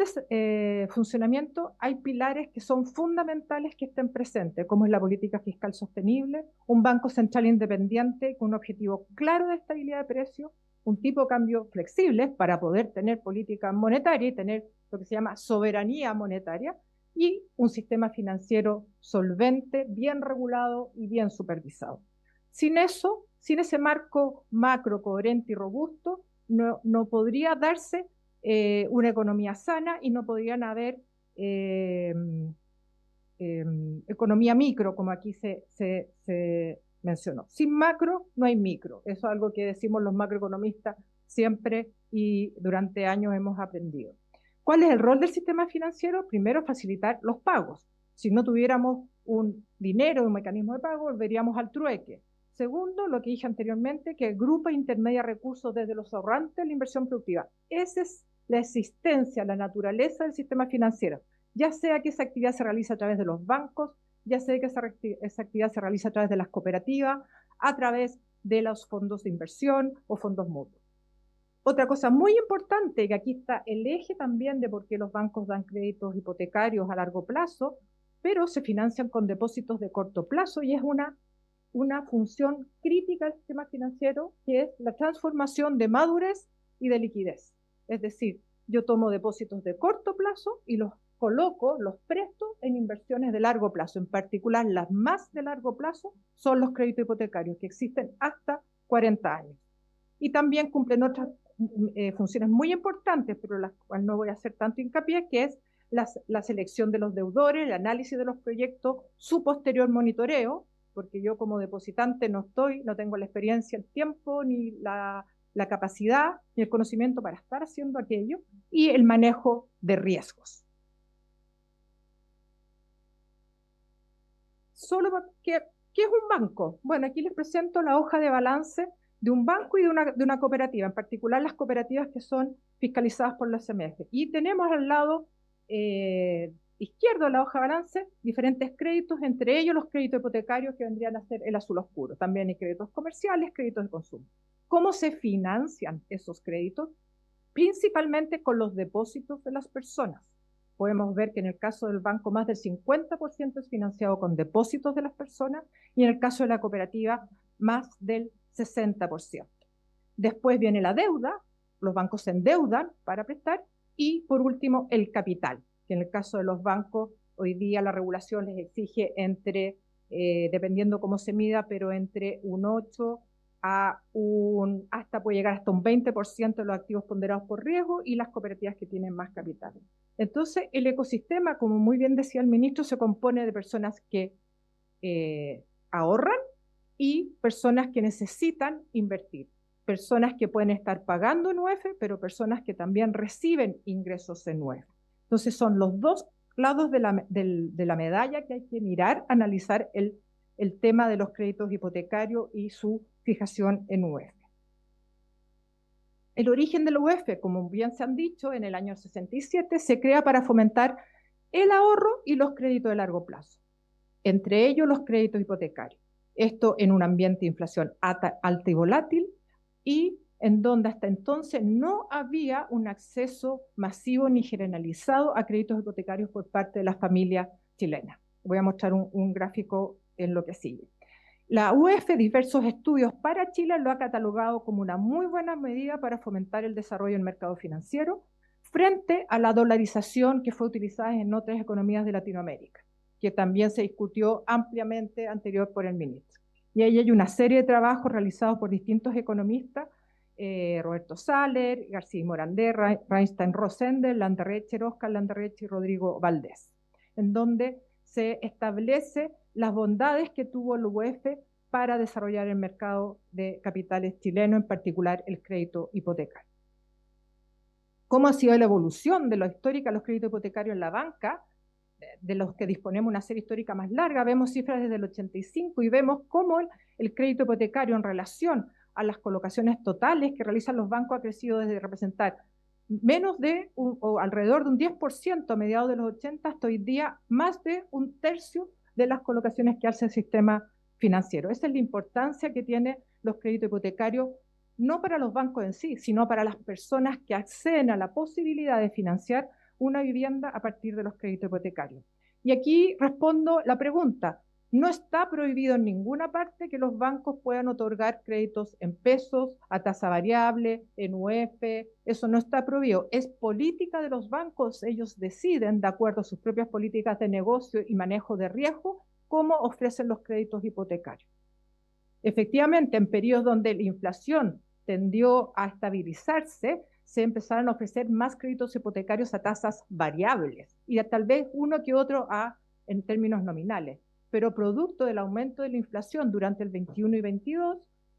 Speaker 10: funcionamiento hay pilares que son fundamentales que estén presentes, como es la política fiscal sostenible, un banco central independiente con un objetivo claro de estabilidad de precios, un tipo de cambio flexible para poder tener política monetaria y tener lo que se llama soberanía monetaria, y un sistema financiero solvente, bien regulado y bien supervisado. Sin eso, sin ese marco macro coherente y robusto, no podría darse una economía sana y no podrían haber economía micro, como aquí se mencionó. Sin macro no hay micro. Eso es algo que decimos los macroeconomistas siempre y durante años hemos aprendido. ¿Cuál es el rol del sistema financiero? Primero, facilitar los pagos. Si no tuviéramos un dinero, un mecanismo de pago, volveríamos al trueque. Segundo, lo que dije anteriormente, que agrupa e intermedia recursos desde los ahorrantes a la inversión productiva. Esa es la existencia, la naturaleza del sistema financiero. ya sea que esa actividad se realice a través de los bancos, ya sea que esa actividad se realice a través de las cooperativas, a través de los fondos de inversión o fondos mutuos. Otra cosa muy importante, que aquí está el eje también de por qué los bancos dan créditos hipotecarios a largo plazo, pero se financian con depósitos de corto plazo, y es una función crítica del sistema financiero, que es la transformación de madurez y de liquidez. Es decir, yo tomo depósitos de corto plazo y los coloco, los presto en inversiones de largo plazo. En particular, las más de largo plazo son los créditos hipotecarios, que existen hasta 40 años. Y también cumplen otras funciones muy importantes, pero las cuales no voy a hacer tanto hincapié, que es la selección de los deudores, el análisis de los proyectos, su posterior monitoreo, porque yo como depositante no tengo la experiencia, el tiempo, ni la capacidad, ni el conocimiento para estar haciendo aquello, y el manejo de riesgos. ¿Qué es un banco? Bueno, aquí les presento la hoja de balance de un banco y de una cooperativa, en particular las cooperativas que son fiscalizadas por la CMF. Y tenemos al lado izquierdo de la hoja de balance diferentes créditos, entre ellos los créditos hipotecarios, que vendrían a ser el azul oscuro. También hay créditos comerciales, créditos de consumo. ¿Cómo se financian esos créditos? Principalmente con los depósitos de las personas. Podemos ver que en el caso del banco más del 50% es financiado con depósitos de las personas, y en el caso de la cooperativa más del 60%. Después viene la deuda, los bancos se endeudan para prestar, y por último el capital, que en el caso de los bancos hoy día la regulación les exige dependiendo cómo se mida, pero entre un 8 hasta puede llegar hasta un 20% de los activos ponderados por riesgo, y las cooperativas que tienen más capital. Entonces, el ecosistema, como muy bien decía el ministro, se compone de personas que ahorran y personas que necesitan invertir. Personas que pueden estar pagando en UEF, pero personas que también reciben ingresos en UEF. Entonces, son los dos lados de la medalla que hay que mirar, analizar el tema de los créditos hipotecarios y su fijación en UEF. El origen de la UEF, como bien se han dicho, en el año 67 se crea para fomentar el ahorro y los créditos de largo plazo, entre ellos los créditos hipotecarios. Esto en un ambiente de inflación alta y volátil, y en donde hasta entonces no había un acceso masivo ni generalizado a créditos hipotecarios por parte de las familias chilenas. Voy a mostrar un gráfico en lo que sigue. La UEF, diversos estudios para Chile, lo ha catalogado como una muy buena medida para fomentar el desarrollo del mercado financiero frente a la dolarización que fue utilizada en otras economías de Latinoamérica, que también se discutió ampliamente anterior por el ministro. Y ahí hay una serie de trabajos realizados por distintos economistas, Roberto Saller, García Morandé, Reinstein Rosender, Landerreche, Oscar Landerreche y Rodrigo Valdés, en donde se establece las bondades que tuvo el UEF para desarrollar el mercado de capitales chileno, en particular el crédito hipotecario. ¿Cómo ha sido la evolución de lo histórica de los créditos hipotecarios en la banca? De los que disponemos una serie histórica más larga, vemos cifras desde el 85 y vemos cómo el crédito hipotecario en relación a las colocaciones totales que realizan los bancos ha crecido desde representar menos de o alrededor de un 10% a mediados de los 80 hasta hoy día más de un tercio de las colocaciones que hace el sistema financiero. Esa es la importancia que tienen los créditos hipotecarios, no para los bancos en sí, sino para las personas que acceden a la posibilidad de financiar una vivienda a partir de los créditos hipotecarios. Y aquí respondo la pregunta: no está prohibido en ninguna parte que los bancos puedan otorgar créditos en pesos, a tasa variable, en UEF, eso no está prohibido. Es política de los bancos, ellos deciden, de acuerdo a sus propias políticas de negocio y manejo de riesgo, cómo ofrecen los créditos hipotecarios. Efectivamente, en periodos donde la inflación tendió a estabilizarse, se empezaron a ofrecer más créditos hipotecarios a tasas variables y tal vez uno que otro en términos nominales. Pero producto del aumento de la inflación durante el 21 y 22,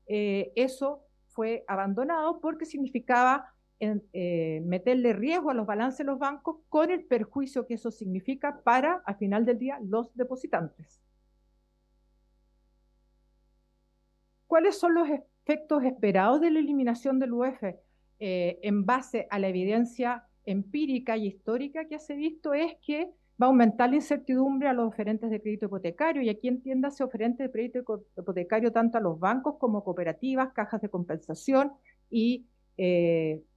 Speaker 10: eso fue abandonado porque significaba meterle riesgo a los balances de los bancos con el perjuicio que eso significa para, al final del día, los depositantes. ¿Cuáles son los efectos esperados de la eliminación del UEF? En base a la evidencia empírica y histórica que se ha visto, es que va a aumentar la incertidumbre a los oferentes de crédito hipotecario, y aquí entiéndase oferentes de crédito hipotecario tanto a los bancos como cooperativas, cajas de compensación y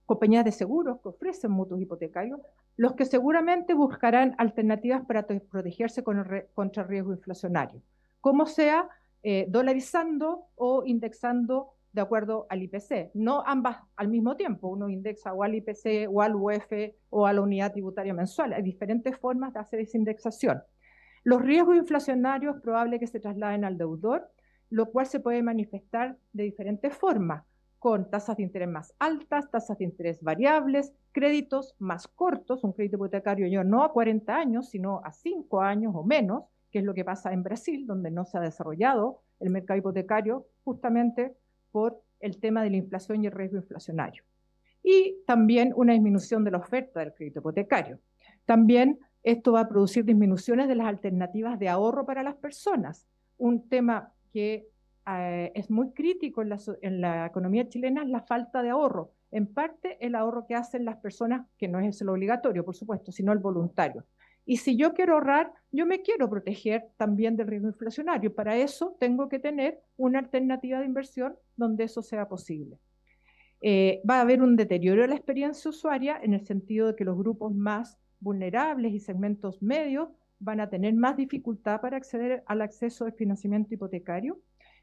Speaker 10: compañías de seguros que ofrecen mutuos hipotecarios, los que seguramente buscarán alternativas para protegerse contra el riesgo inflacionario, como sea dolarizando o indexando de acuerdo al IPC, no ambas al mismo tiempo, uno indexa o al IPC o al UF o a la unidad tributaria mensual, hay diferentes formas de hacer esa indexación. Los riesgos inflacionarios es probable que se trasladen al deudor, lo cual se puede manifestar de diferentes formas, con tasas de interés más altas, tasas de interés variables, créditos más cortos, un crédito hipotecario ya no a 40 años, sino a 5 años o menos, que es lo que pasa en Brasil, donde no se ha desarrollado el mercado hipotecario justamente por el tema de la inflación y el riesgo inflacionario. Y también una disminución de la oferta del crédito hipotecario. También esto va a producir disminuciones de las alternativas de ahorro para las personas, un tema que es muy crítico en la economía chilena, es la falta de ahorro. En parte el ahorro que hacen las personas, que no es el obligatorio, por supuesto, sino el voluntario. Y si yo quiero ahorrar, yo me quiero proteger también del riesgo inflacionario. Para eso tengo que tener una alternativa de inversión donde eso sea posible. Va a haber un deterioro de la experiencia usuaria en el sentido de que los grupos más vulnerables y segmentos medios van a tener más dificultad para acceder al acceso al financiamiento hipotecario,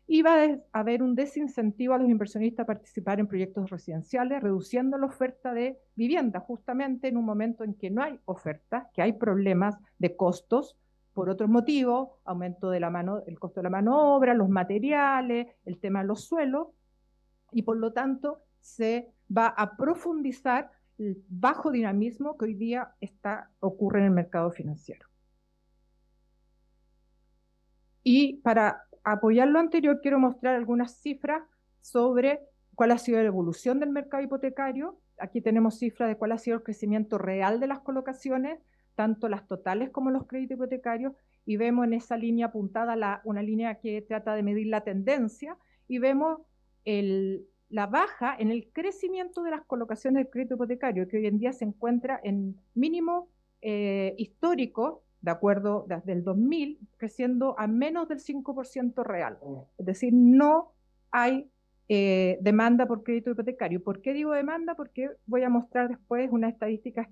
Speaker 10: y va a haber un desincentivo a los inversionistas a participar en proyectos residenciales, reduciendo la oferta de vivienda, justamente en un momento en que no hay oferta, que hay problemas de costos, por otros motivos, aumento de el costo de la mano de obra, los materiales, el tema de los suelos, y por lo tanto se va a profundizar el bajo dinamismo que hoy día ocurre en el mercado financiero. Y para apoyar lo anterior, quiero mostrar algunas cifras sobre cuál ha sido la evolución del mercado hipotecario. Aquí tenemos cifras de cuál ha sido el crecimiento real de las colocaciones, tanto las totales como los créditos hipotecarios, y vemos en esa línea apuntada una línea que trata de medir la tendencia, y vemos la baja en el crecimiento de las colocaciones del crédito hipotecario, que hoy en día se encuentra en mínimo histórico, de acuerdo desde el 2000, creciendo a menos del 5% real. Es decir, no hay demanda por crédito hipotecario. ¿Por qué digo demanda? Porque voy a mostrar después unas estadísticas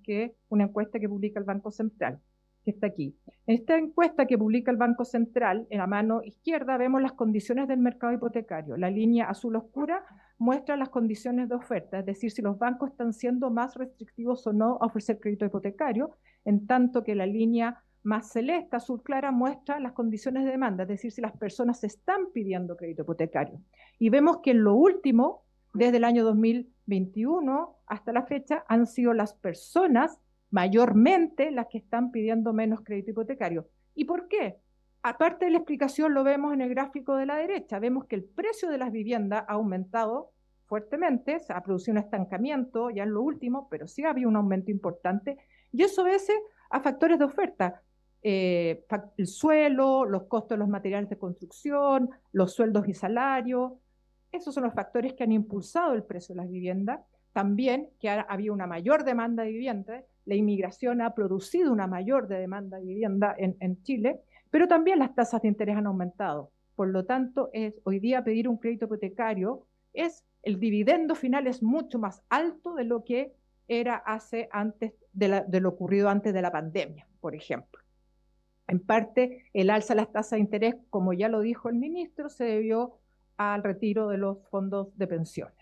Speaker 10: una encuesta que publica el Banco Central, que está aquí. En esta encuesta que publica el Banco Central, en la mano izquierda vemos las condiciones del mercado hipotecario. La línea azul oscura muestra las condiciones de oferta, es decir, si los bancos están siendo más restrictivos o no a ofrecer crédito hipotecario, en tanto que la línea más celeste, azul clara, muestra las condiciones de demanda, es decir, si las personas están pidiendo crédito hipotecario. Y vemos que en lo último, desde el año 2021 hasta la fecha, han sido las personas mayormente las que están pidiendo menos crédito hipotecario. ¿Y por qué? Aparte de la explicación, lo vemos en el gráfico de la derecha, vemos que el precio de las viviendas ha aumentado fuertemente, se ha producido un estancamiento ya en lo último, pero sí ha habido un aumento importante, y eso obedece a factores de oferta. El suelo, los costos de los materiales de construcción, los sueldos y salarios, esos son los factores que han impulsado el precio de las viviendas. También que había una mayor demanda de vivienda, la inmigración ha producido una mayor demanda de vivienda en Chile, pero también las tasas de interés han aumentado. Por lo tanto, hoy día pedir un crédito hipotecario, el dividendo final es mucho más alto de lo que era antes de lo ocurrido antes de la pandemia, por ejemplo. En parte, el alza de las tasas de interés, como ya lo dijo el ministro, se debió al retiro de los fondos de pensiones.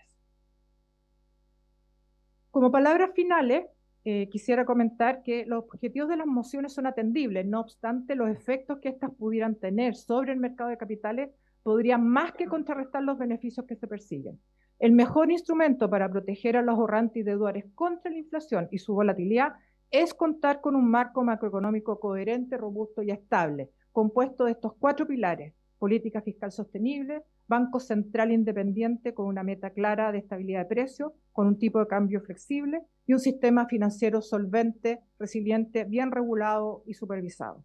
Speaker 10: Como palabras finales, quisiera comentar que los objetivos de las mociones son atendibles, no obstante, los efectos que éstas pudieran tener sobre el mercado de capitales podrían más que contrarrestar los beneficios que se persiguen. El mejor instrumento para proteger a los ahorrantes y deudores contra la inflación y su volatilidad es contar con un marco macroeconómico coherente, robusto y estable, compuesto de estos 4 pilares: política fiscal sostenible, Banco Central independiente con una meta clara de estabilidad de precios, con un tipo de cambio flexible y un sistema financiero solvente, resiliente, bien regulado y supervisado.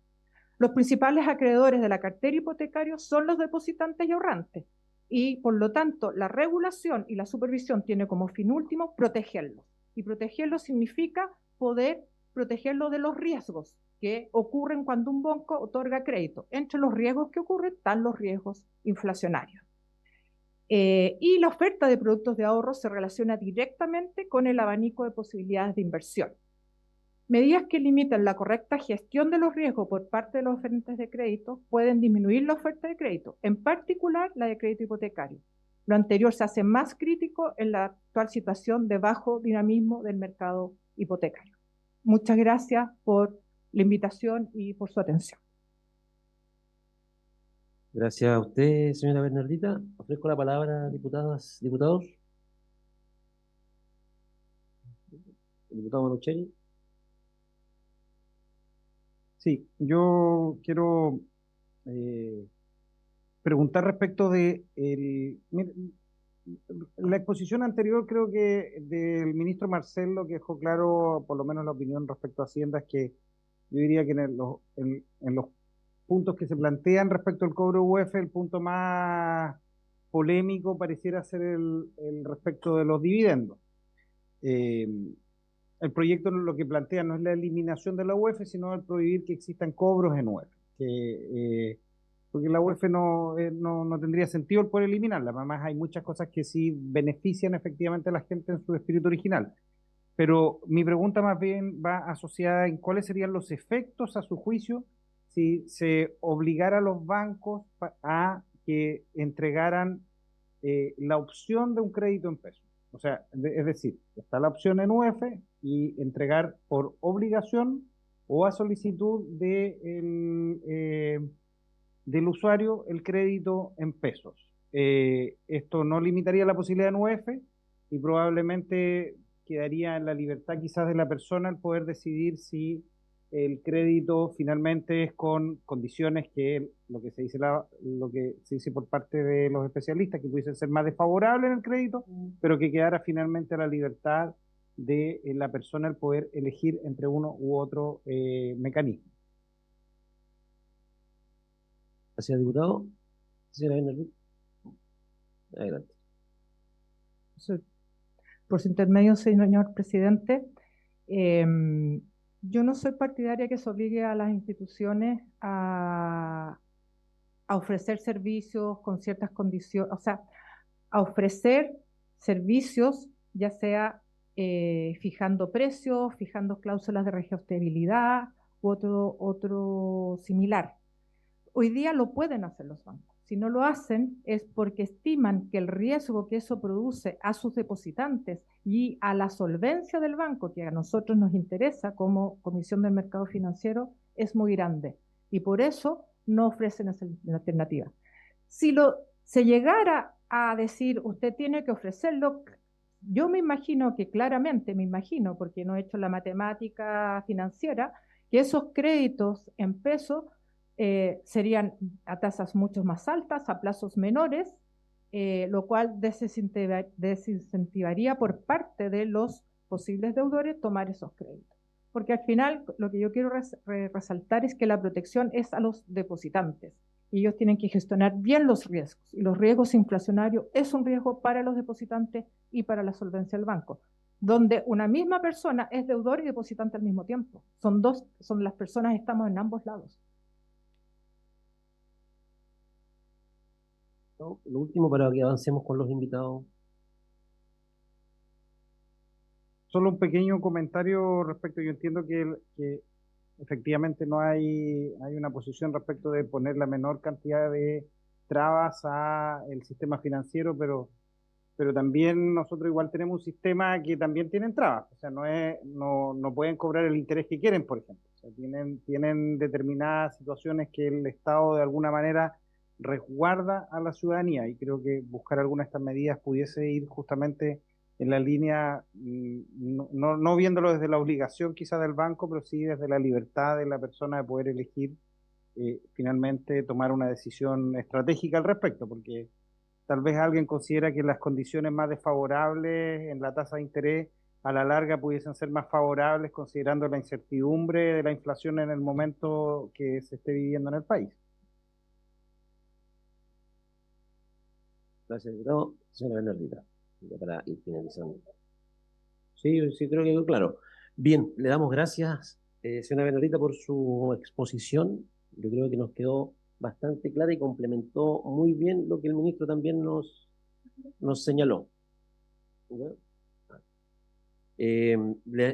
Speaker 10: Los principales acreedores de la cartera hipotecaria son los depositantes y ahorrantes, y por lo tanto la regulación y la supervisión tiene como fin último protegerlos. Y protegerlos significa poder protegerlos de los riesgos que ocurren cuando un banco otorga crédito. Entre los riesgos que ocurren están los riesgos inflacionarios. Y la oferta de productos de ahorro se relaciona directamente con el abanico de posibilidades de inversión. Medidas que limitan la correcta gestión de los riesgos por parte de los oferentes de crédito pueden disminuir la oferta de crédito, en particular la de crédito hipotecario. Lo anterior se hace más crítico en la actual situación de bajo dinamismo del mercado hipotecario. Muchas gracias por la invitación y por su atención.
Speaker 1: Gracias a usted, señora Bernardita. Ofrezco la palabra a diputados. El diputado Manucheri.
Speaker 7: Sí, yo quiero preguntar respecto de la exposición anterior, creo que del ministro Marcelo, que dejó claro por lo menos la opinión respecto a Hacienda, es que yo diría que en los puntos que se plantean respecto al cobro UF, el punto más polémico pareciera ser el respecto de los dividendos. El proyecto lo que plantea no es la eliminación de la UF, sino el prohibir que existan cobros en UF. Porque la UF no tendría sentido el poder eliminarla. Además, hay muchas cosas que sí benefician efectivamente a la gente en su espíritu original. Pero mi pregunta más bien va asociada en cuáles serían los efectos, a su juicio, si se obligara a los bancos a que entregaran la opción de un crédito en pesos. O sea, es decir, está la opción en UF y entregar por obligación o a solicitud del usuario el crédito en pesos. Esto no limitaría la posibilidad en UF y probablemente quedaría en la libertad quizás de la persona el poder decidir si el crédito finalmente es con condiciones que lo que se dice por parte de los especialistas, que pudiesen ser más desfavorables en el crédito, pero que quedara finalmente a la libertad de la persona el poder elegir entre uno u otro mecanismo.
Speaker 1: Gracias, diputado. Señora Bernardita. Adelante.
Speaker 10: Por su intermedio, señor presidente, yo no soy partidaria que se obligue a las instituciones a ofrecer servicios con ciertas condiciones, o sea, a ofrecer servicios, ya sea fijando precios, fijando cláusulas de reajustabilidad u otro similar. Hoy día lo pueden hacer los bancos. Si no lo hacen es porque estiman que el riesgo que eso produce a sus depositantes y a la solvencia del banco, que a nosotros nos interesa como Comisión del Mercado Financiero, es muy grande. Y por eso no ofrecen esa alternativa. Si se llegara a decir, usted tiene que ofrecerlo, yo me imagino que claramente, porque no he hecho la matemática financiera, que esos créditos en pesos serían a tasas mucho más altas, a plazos menores, lo cual desincentivaría por parte de los posibles deudores tomar esos créditos. Porque al final lo que yo quiero resaltar es que la protección es a los depositantes y ellos tienen que gestionar bien los riesgos. Y los riesgos inflacionarios es un riesgo para los depositantes y para la solvencia del banco, donde una misma persona es deudor y depositante al mismo tiempo. Son las personas, estamos en ambos lados.
Speaker 1: Lo último para que avancemos con los invitados.
Speaker 7: Solo un pequeño comentario respecto, yo entiendo que efectivamente no hay una posición respecto de poner la menor cantidad de trabas al sistema financiero, pero también nosotros igual tenemos un sistema que también tienen trabas, o sea, no pueden cobrar el interés que quieren, por ejemplo. O sea, tienen determinadas situaciones que el Estado de alguna manera resguarda a la ciudadanía, y creo que buscar alguna de estas medidas pudiese ir justamente en la línea, no viéndolo desde la obligación quizá del banco, pero sí desde la libertad de la persona de poder elegir finalmente tomar una decisión estratégica al respecto, porque tal vez alguien considera que las condiciones más desfavorables en la tasa de interés a la larga pudiesen ser más favorables considerando la incertidumbre de la inflación en el momento que se esté viviendo en el país.
Speaker 1: Gracias, diputado. Señora Bernardita, para ir finalizando. Sí, creo que quedó claro. Bien, le damos gracias señora Bernardita, por su exposición. Yo creo que nos quedó bastante clara y complementó muy bien lo que el ministro también nos señaló. ¿Ya?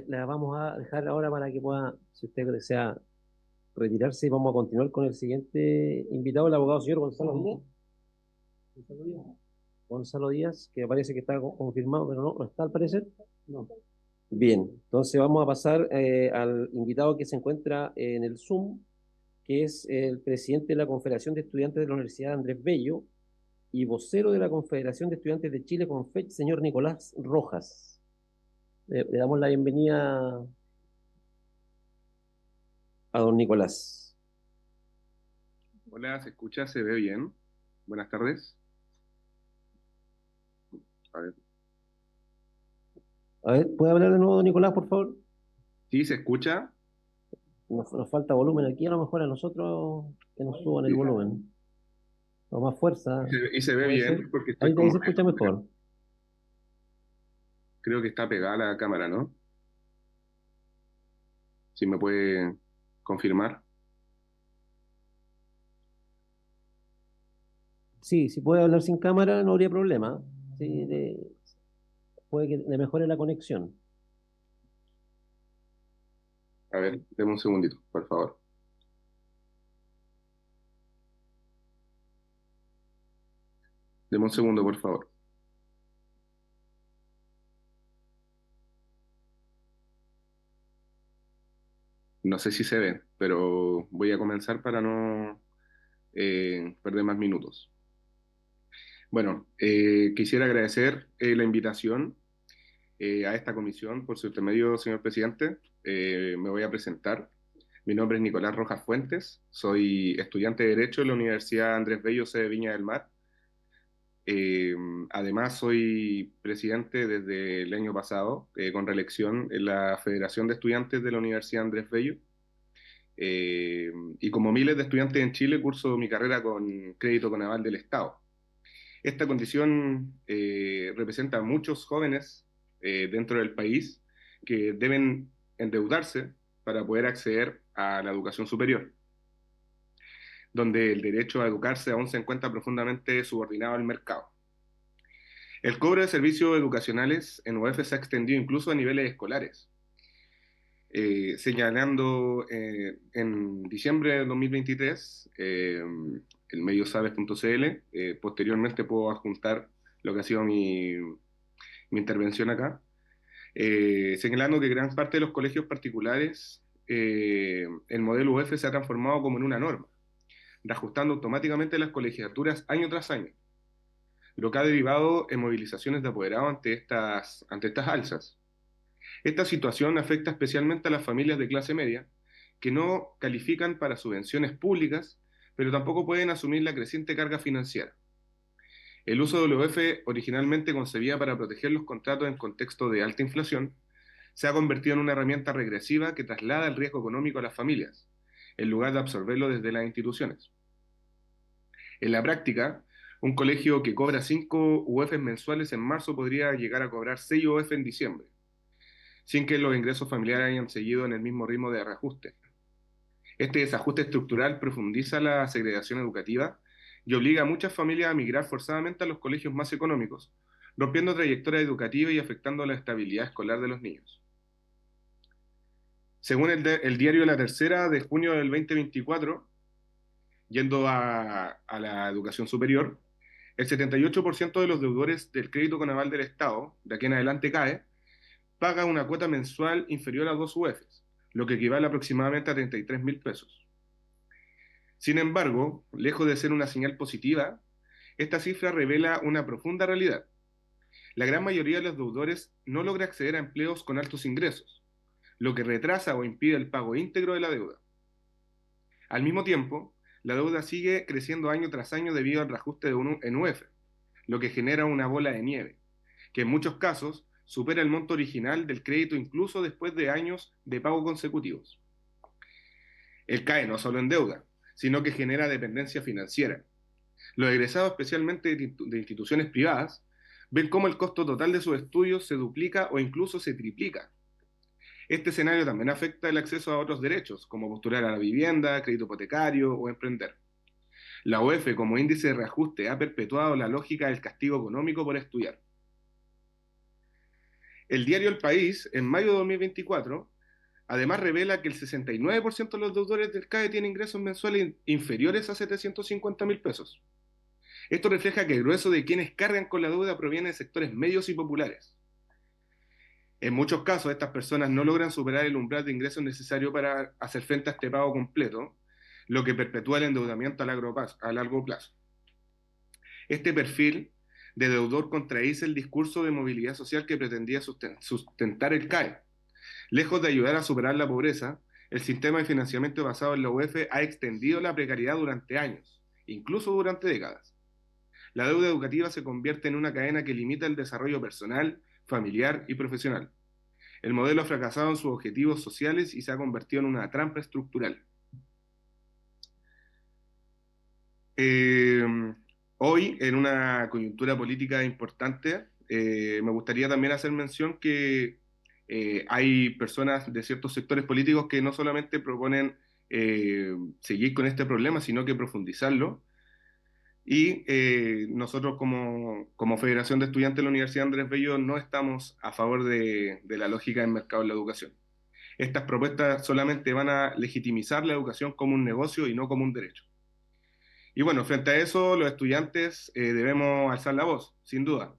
Speaker 1: La vamos a dejar ahora para que pueda, si usted desea retirarse, y vamos a continuar con el siguiente invitado, el abogado señor Gonzalo Díaz. Gonzalo Díaz, que parece que está confirmado, pero no está al parecer. No. Bien, entonces vamos a pasar al invitado que se encuentra en el Zoom, que es el presidente de la Confederación de Estudiantes de la Universidad Andrés Bello y vocero de la Confederación de Estudiantes de Chile, CONFECH, señor Nicolás Rojas. Le damos la bienvenida a don Nicolás.
Speaker 11: Hola, ¿se escucha? ¿Se ve bien? Buenas tardes. A ver.
Speaker 1: A ver, ¿puede hablar de nuevo, don Nicolás, por favor?
Speaker 11: ¿Sí se escucha?
Speaker 1: Nos falta volumen aquí, a lo mejor a nosotros que nos suban el volumen. O más fuerza.
Speaker 11: Y se ve
Speaker 1: ¿Puede
Speaker 11: bien,
Speaker 1: ser?
Speaker 11: porque estoy
Speaker 1: Ahí
Speaker 11: como...
Speaker 1: se escucha mejor.
Speaker 11: Creo que está pegada la cámara, ¿no? Si me puede confirmar.
Speaker 1: Sí, si puede hablar sin cámara no habría problema. Sí, puede que le mejore la conexión.
Speaker 11: A ver, deme un segundito, por favor. Deme un segundo, por favor. No sé si se ve, pero voy a comenzar para no perder más minutos. Bueno, quisiera agradecer la invitación a esta comisión por su intermedio, señor presidente. Me voy a presentar. Mi nombre es Nicolás Rojas Fuentes, soy estudiante de Derecho en la Universidad Andrés Bello, sede Viña del Mar. Además, soy presidente desde el año pasado, con reelección en la Federación de Estudiantes de la Universidad Andrés Bello. Y como miles de estudiantes en Chile, curso mi carrera con crédito con aval del Estado. Esta condición representa a muchos jóvenes dentro del país que deben endeudarse para poder acceder a la educación superior, donde el derecho a educarse aún se encuentra profundamente subordinado al mercado. El cobro de servicios educacionales en UF se ha extendido incluso a niveles escolares, señalando en diciembre de 2023, el medio sabes.cl, posteriormente puedo adjuntar lo que ha sido mi intervención acá, señalando que gran parte de los colegios particulares, el modelo UF se ha transformado como en una norma, reajustando automáticamente las colegiaturas año tras año, lo que ha derivado en movilizaciones de apoderados ante estas alzas. Esta situación afecta especialmente a las familias de clase media, que no califican para subvenciones públicas, pero tampoco pueden asumir la creciente carga financiera. El uso de la UF, originalmente concebida para proteger los contratos en contexto de alta inflación, se ha convertido en una herramienta regresiva que traslada el riesgo económico a las familias, en lugar de absorberlo desde las instituciones. En la práctica, un colegio que cobra 5 UF mensuales en marzo podría llegar a cobrar 6 UF en diciembre, sin que los ingresos familiares hayan seguido en el mismo ritmo de reajuste. Este desajuste estructural profundiza la segregación educativa y obliga a muchas familias a migrar forzadamente a los colegios más económicos, rompiendo trayectoria educativa y afectando la estabilidad escolar de los niños. Según el diario La Tercera de junio del 2024, yendo a la educación superior, el 78% de los deudores del crédito con aval del Estado, de aquí en adelante CAE, paga una cuota mensual inferior a 2 UFs, lo que equivale aproximadamente a 33.000 pesos. Sin embargo, lejos de ser una señal positiva, esta cifra revela una profunda realidad. La gran mayoría de los deudores no logra acceder a empleos con altos ingresos, lo que retrasa o impide el pago íntegro de la deuda. Al mismo tiempo, la deuda sigue creciendo año tras año debido al reajuste en UF, lo que genera una bola de nieve, que en muchos casos supera el monto original del crédito incluso después de años de pago consecutivos. El CAE no solo endeuda, sino que genera dependencia financiera. Los egresados, especialmente de instituciones privadas, ven cómo el costo total de sus estudios se duplica o incluso se triplica. Este escenario también afecta el acceso a otros derechos, como postular a la vivienda, crédito hipotecario o emprender. La UEF, como índice de reajuste, ha perpetuado la lógica del castigo económico por estudiar. El diario El País, en mayo de 2024, además revela que el 69% de los deudores del CAE tiene ingresos mensuales inferiores a 750.000 pesos. Esto refleja que el grueso de quienes cargan con la deuda proviene de sectores medios y populares. En muchos casos, estas personas no logran superar el umbral de ingresos necesario para hacer frente a este pago completo, lo que perpetúa el endeudamiento a largo plazo. Este perfil de deudor contradice el discurso de movilidad social que pretendía sustentar el CAE. Lejos de ayudar a superar la pobreza, el sistema de financiamiento basado en la UEF ha extendido la precariedad durante años, incluso durante décadas. La deuda educativa se convierte en una cadena que limita el desarrollo personal, familiar y profesional. El modelo ha fracasado en sus objetivos sociales y se ha convertido en una trampa estructural. Hoy, en una coyuntura política importante, me gustaría también hacer mención que hay personas de ciertos sectores políticos que no solamente proponen seguir con este problema, sino que profundizarlo. Y nosotros como Federación de Estudiantes de la Universidad Andrés Bello no estamos a favor de la lógica del mercado de la educación. Estas propuestas solamente van a legitimizar la educación como un negocio y no como un derecho. Y bueno, frente a eso, los estudiantes debemos alzar la voz, sin duda.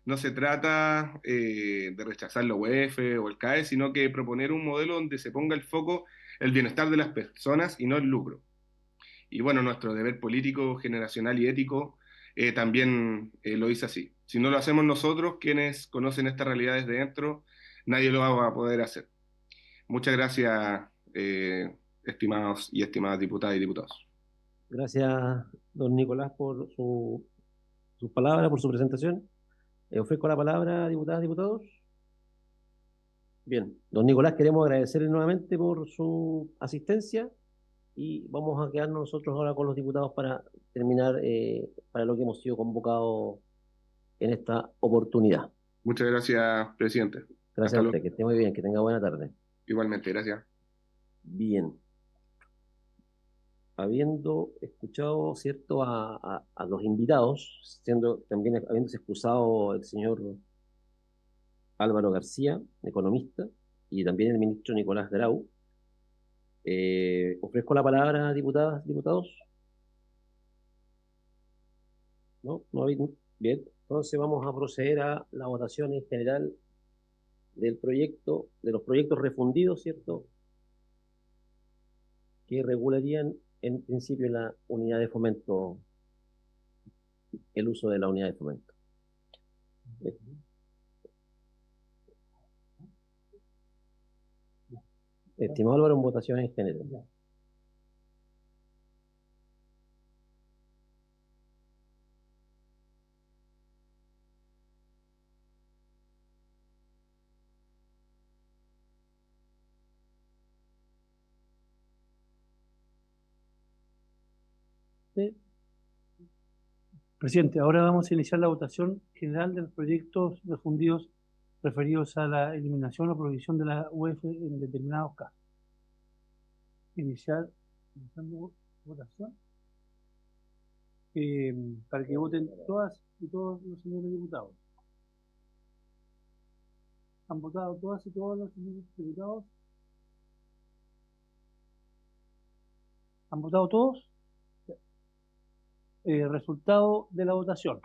Speaker 11: No se trata de rechazar la UEF o el CAE, sino que proponer un modelo donde se ponga el foco el bienestar de las personas y no el lucro. Y bueno, nuestro deber político, generacional y ético también lo dice así. Si no lo hacemos nosotros, quienes conocen esta realidad desde dentro, nadie lo va a poder hacer. Muchas gracias, estimados y estimadas diputadas y diputados.
Speaker 1: Gracias, don Nicolás, por sus palabras, por su presentación. Ofrezco la palabra, diputadas, diputados. Bien, don Nicolás, queremos agradecerle nuevamente por su asistencia y vamos a quedarnos nosotros ahora con los diputados para terminar para lo que hemos sido convocados en esta oportunidad.
Speaker 11: Muchas gracias, presidente.
Speaker 1: Gracias a usted, que esté muy bien, que tenga buena tarde.
Speaker 11: Igualmente, gracias.
Speaker 1: Bien. Habiendo escuchado, ¿cierto?, a los invitados, también habiéndose excusado el señor Álvaro García, economista, y también el ministro Nicolás Grau, ofrezco la palabra, diputadas, diputados. ¿No? ¿No habéis? Bien, entonces vamos a proceder a la votación en general del proyecto, de los proyectos refundidos, ¿cierto?, que regularían en principio la unidad de fomento, el uso de la unidad de fomento. Estimado Álvaro, en votación en general.
Speaker 2: Sí. Presidente, ahora vamos a iniciar la votación general de los proyectos refundidos referidos a la eliminación o prohibición de la UEF en determinados casos. Iniciando votación. Para que voten todas y todos los señores diputados. ¿Han votado todas y todos los señores diputados? ¿Han votado todos? Resultado de la votación.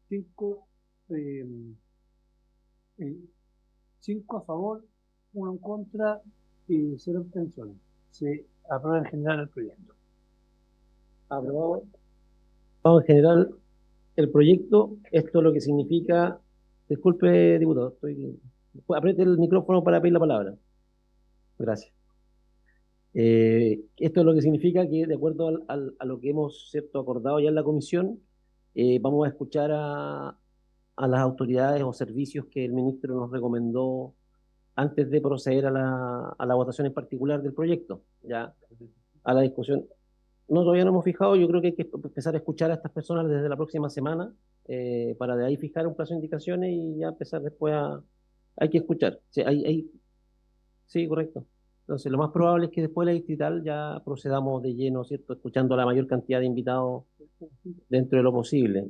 Speaker 2: 5 a favor, 1 en contra y 0 abstenciones. Se aprueba en general el proyecto.
Speaker 1: Aprobado. En general el proyecto, esto es lo que significa, disculpe diputado, apriete el micrófono para pedir la palabra. Gracias. Esto es lo que significa que de acuerdo a lo que hemos, ¿cierto?, acordado ya en la comisión, vamos a escuchar a las autoridades o servicios que el ministro nos recomendó antes de proceder a la votación en particular del proyecto, ya a la discusión. No, todavía no hemos fijado, yo creo que hay que empezar a escuchar a estas personas desde la próxima semana, para de ahí fijar un plazo de indicaciones y ya empezar después a hay que escuchar. Sí, sí, correcto. Entonces, lo más probable es que después de la distrital ya procedamos de lleno, ¿cierto? Escuchando a la mayor cantidad de invitados dentro de lo posible.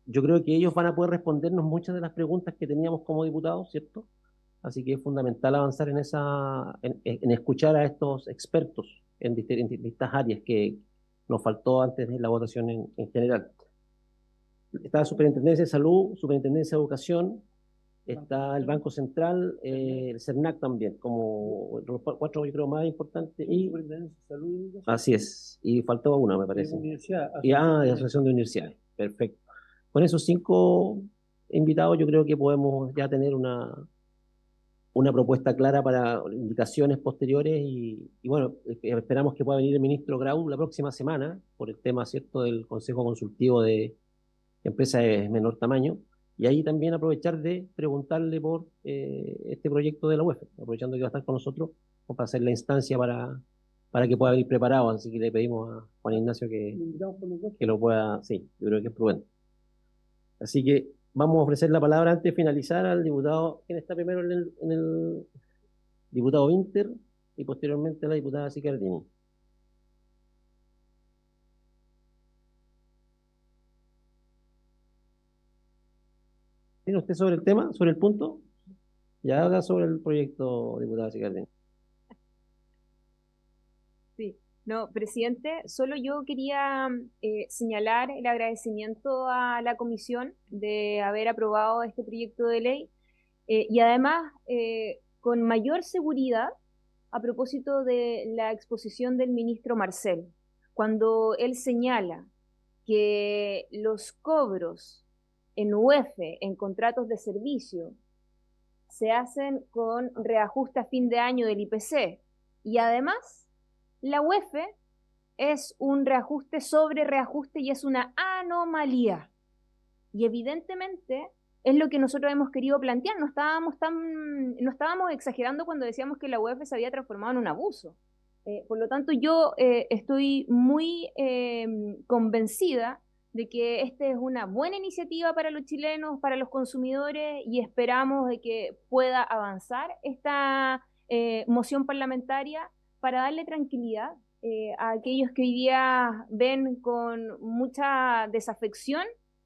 Speaker 1: Yo creo que ellos van a poder respondernos muchas de las preguntas que teníamos como diputados, ¿cierto? Así que es fundamental avanzar en escuchar a estos expertos en distintas áreas que nos faltó antes de la votación en general. Está la Superintendencia de Salud, Superintendencia de Educación, está el Banco Central, el CERNAC también, como los cuatro, yo creo, más importantes. Y así es, y faltaba una, me parece. Y la Asociación de Universidades, perfecto. Con esos 5 invitados yo creo que podemos ya tener una propuesta clara para indicaciones posteriores y bueno, esperamos que pueda venir el ministro Grau la próxima semana por el tema, ¿cierto?, del Consejo Consultivo de Empresas de Menor Tamaño. Y ahí también aprovechar de preguntarle por este proyecto de la UEF, aprovechando que va a estar con nosotros, para hacer la instancia para que pueda venir preparado. Así que le pedimos a Juan Ignacio que lo pueda, sí, yo creo que es prudente. Así que vamos a ofrecer la palabra antes de finalizar al diputado, ¿quién está primero en el diputado Winter? Y posteriormente a la diputada Sicardini. ¿Tiene usted sobre el tema, sobre el punto? Ya habla sobre el proyecto, diputada Sicardini.
Speaker 6: Sí, no, presidente, solo yo quería señalar el agradecimiento a la comisión de haber aprobado este proyecto de ley y además con mayor seguridad a propósito de la exposición del ministro Marcel, cuando él señala que los cobros en UEF, en contratos de servicio, se hacen con reajuste a fin de año del IPC y además la UEF es un reajuste sobre reajuste y es una anomalía. Y evidentemente es lo que nosotros hemos querido plantear. No estábamos exagerando cuando decíamos que la UEF se había transformado en un abuso. Por lo tanto, yo estoy muy convencida de que esta es una buena iniciativa para los chilenos, para los consumidores, y esperamos de que pueda avanzar esta moción parlamentaria para darle tranquilidad a aquellos que hoy día ven con mucha desafección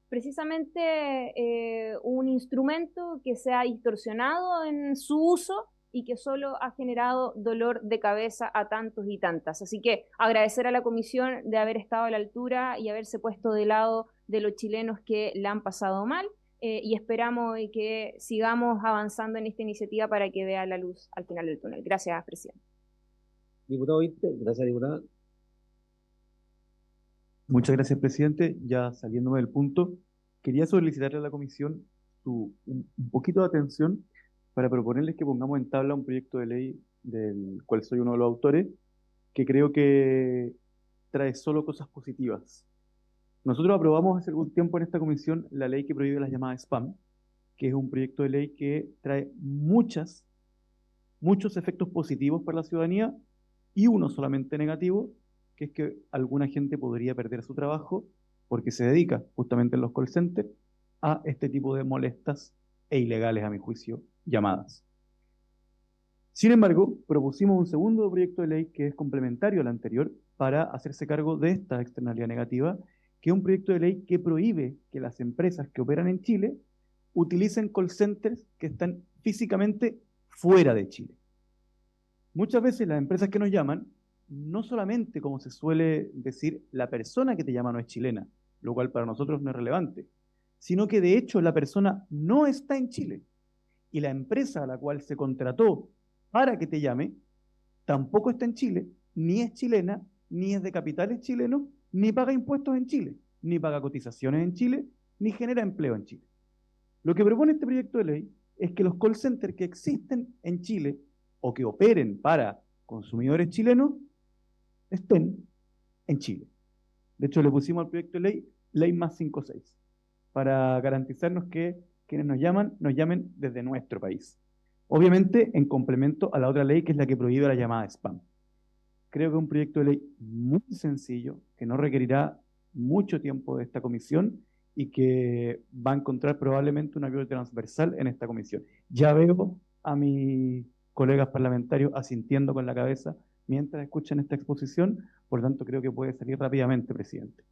Speaker 6: precisamente un instrumento que se ha distorsionado en su uso y que solo ha generado dolor de cabeza a tantos y tantas. Así que agradecer a la comisión de haber estado a la altura y haberse puesto de lado de los chilenos que la han pasado mal y esperamos que sigamos avanzando en esta iniciativa para que vea la luz al final del túnel. Gracias, presidente.
Speaker 1: Diputado Winter, gracias, diputada.
Speaker 9: Muchas gracias, presidente. Ya saliéndome del punto, quería solicitarle a la comisión un poquito de atención para proponerles que pongamos en tabla un proyecto de ley del cual soy uno de los autores, que creo que trae solo cosas positivas. Nosotros aprobamos hace algún tiempo en esta comisión la ley que prohíbe las llamadas spam, que es un proyecto de ley que trae muchos efectos positivos para la ciudadanía y uno solamente negativo, que es que alguna gente podría perder su trabajo porque se dedica justamente en los call centers a este tipo de molestas e ilegales, a mi juicio, llamadas. Sin embargo, propusimos un segundo proyecto de ley que es complementario al anterior para hacerse cargo de esta externalidad negativa, que es un proyecto de ley que prohíbe que las empresas que operan en Chile utilicen call centers que están físicamente fuera de Chile. Muchas veces las empresas que nos llaman, no solamente, como se suele decir, la persona que te llama no es chilena, lo cual para nosotros no es relevante, sino que de hecho la persona no está en Chile y la empresa a la cual se contrató para que te llame tampoco está en Chile, ni es chilena, ni es de capitales chilenos, ni paga impuestos en Chile, ni paga cotizaciones en Chile, ni genera empleo en Chile. Lo que propone este proyecto de ley es que los call centers que existen en Chile o que operen para consumidores chilenos estén en Chile. De hecho, le pusimos al proyecto de ley más 56, para garantizarnos que quienes nos llamen desde nuestro país. Obviamente, en complemento a la otra ley, que es la que prohíbe la llamada spam. Creo que es un proyecto de ley muy sencillo, que no requerirá mucho tiempo de esta comisión y que va a encontrar probablemente un acuerdo transversal en esta comisión. Ya veo a mis colegas parlamentarios asintiendo con la cabeza mientras escuchan esta exposición, por lo tanto creo que puede salir rápidamente, presidente.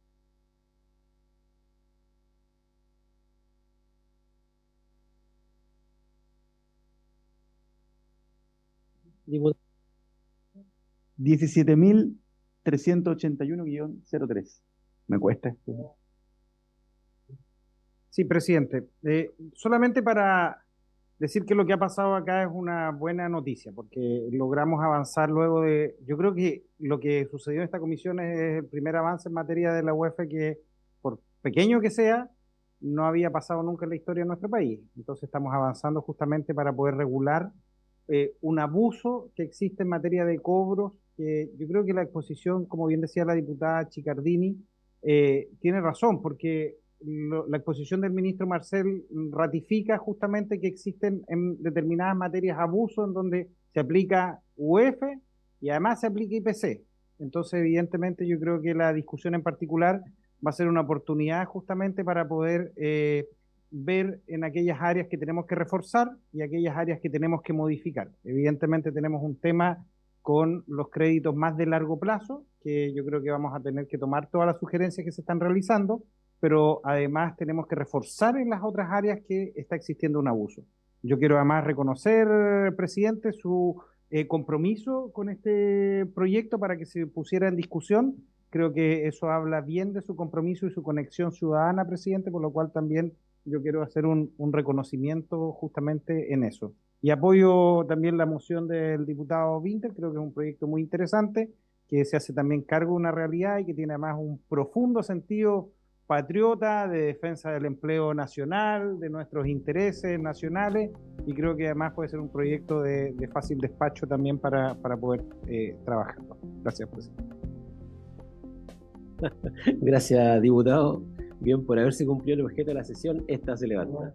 Speaker 1: Diputado,
Speaker 9: 17.381-03. Me cuesta esto.
Speaker 7: Sí, presidente. Solamente para decir que lo que ha pasado acá es una buena noticia, porque logramos avanzar luego de... Yo creo que lo que sucedió en esta comisión es el primer avance en materia de la UEF que, por pequeño que sea, no había pasado nunca en la historia de nuestro país. Entonces estamos avanzando justamente para poder regular un abuso que existe en materia de cobros, que yo creo que la exposición, como bien decía la diputada Chicardini, tiene razón, porque la exposición del ministro Marcel ratifica justamente que existen en determinadas materias abusos en donde se aplica UF y además se aplica IPC. Entonces, evidentemente, yo creo que la discusión en particular va a ser una oportunidad justamente para poder ver en aquellas áreas que tenemos que reforzar y aquellas áreas que tenemos que modificar. Evidentemente tenemos un tema con los créditos más de largo plazo, que yo creo que vamos a tener que tomar todas las sugerencias que se están realizando, pero además tenemos que reforzar en las otras áreas que está existiendo un abuso. Yo quiero además reconocer, presidente, su compromiso con este proyecto para que se pusiera en discusión. Creo que eso habla bien de su compromiso y su conexión ciudadana, presidente, por lo cual también yo quiero hacer un reconocimiento justamente en eso. Y apoyo también la moción del diputado Winter, creo que es un proyecto muy interesante, que se hace también cargo de una realidad y que tiene además un profundo sentido patriota, de defensa del empleo nacional, de nuestros intereses nacionales, y creo que además puede ser un proyecto de fácil despacho también para poder trabajarlo. Gracias, presidente.
Speaker 1: gracias, diputado. Bien, por haberse cumplido el objeto de la sesión, esta se levanta.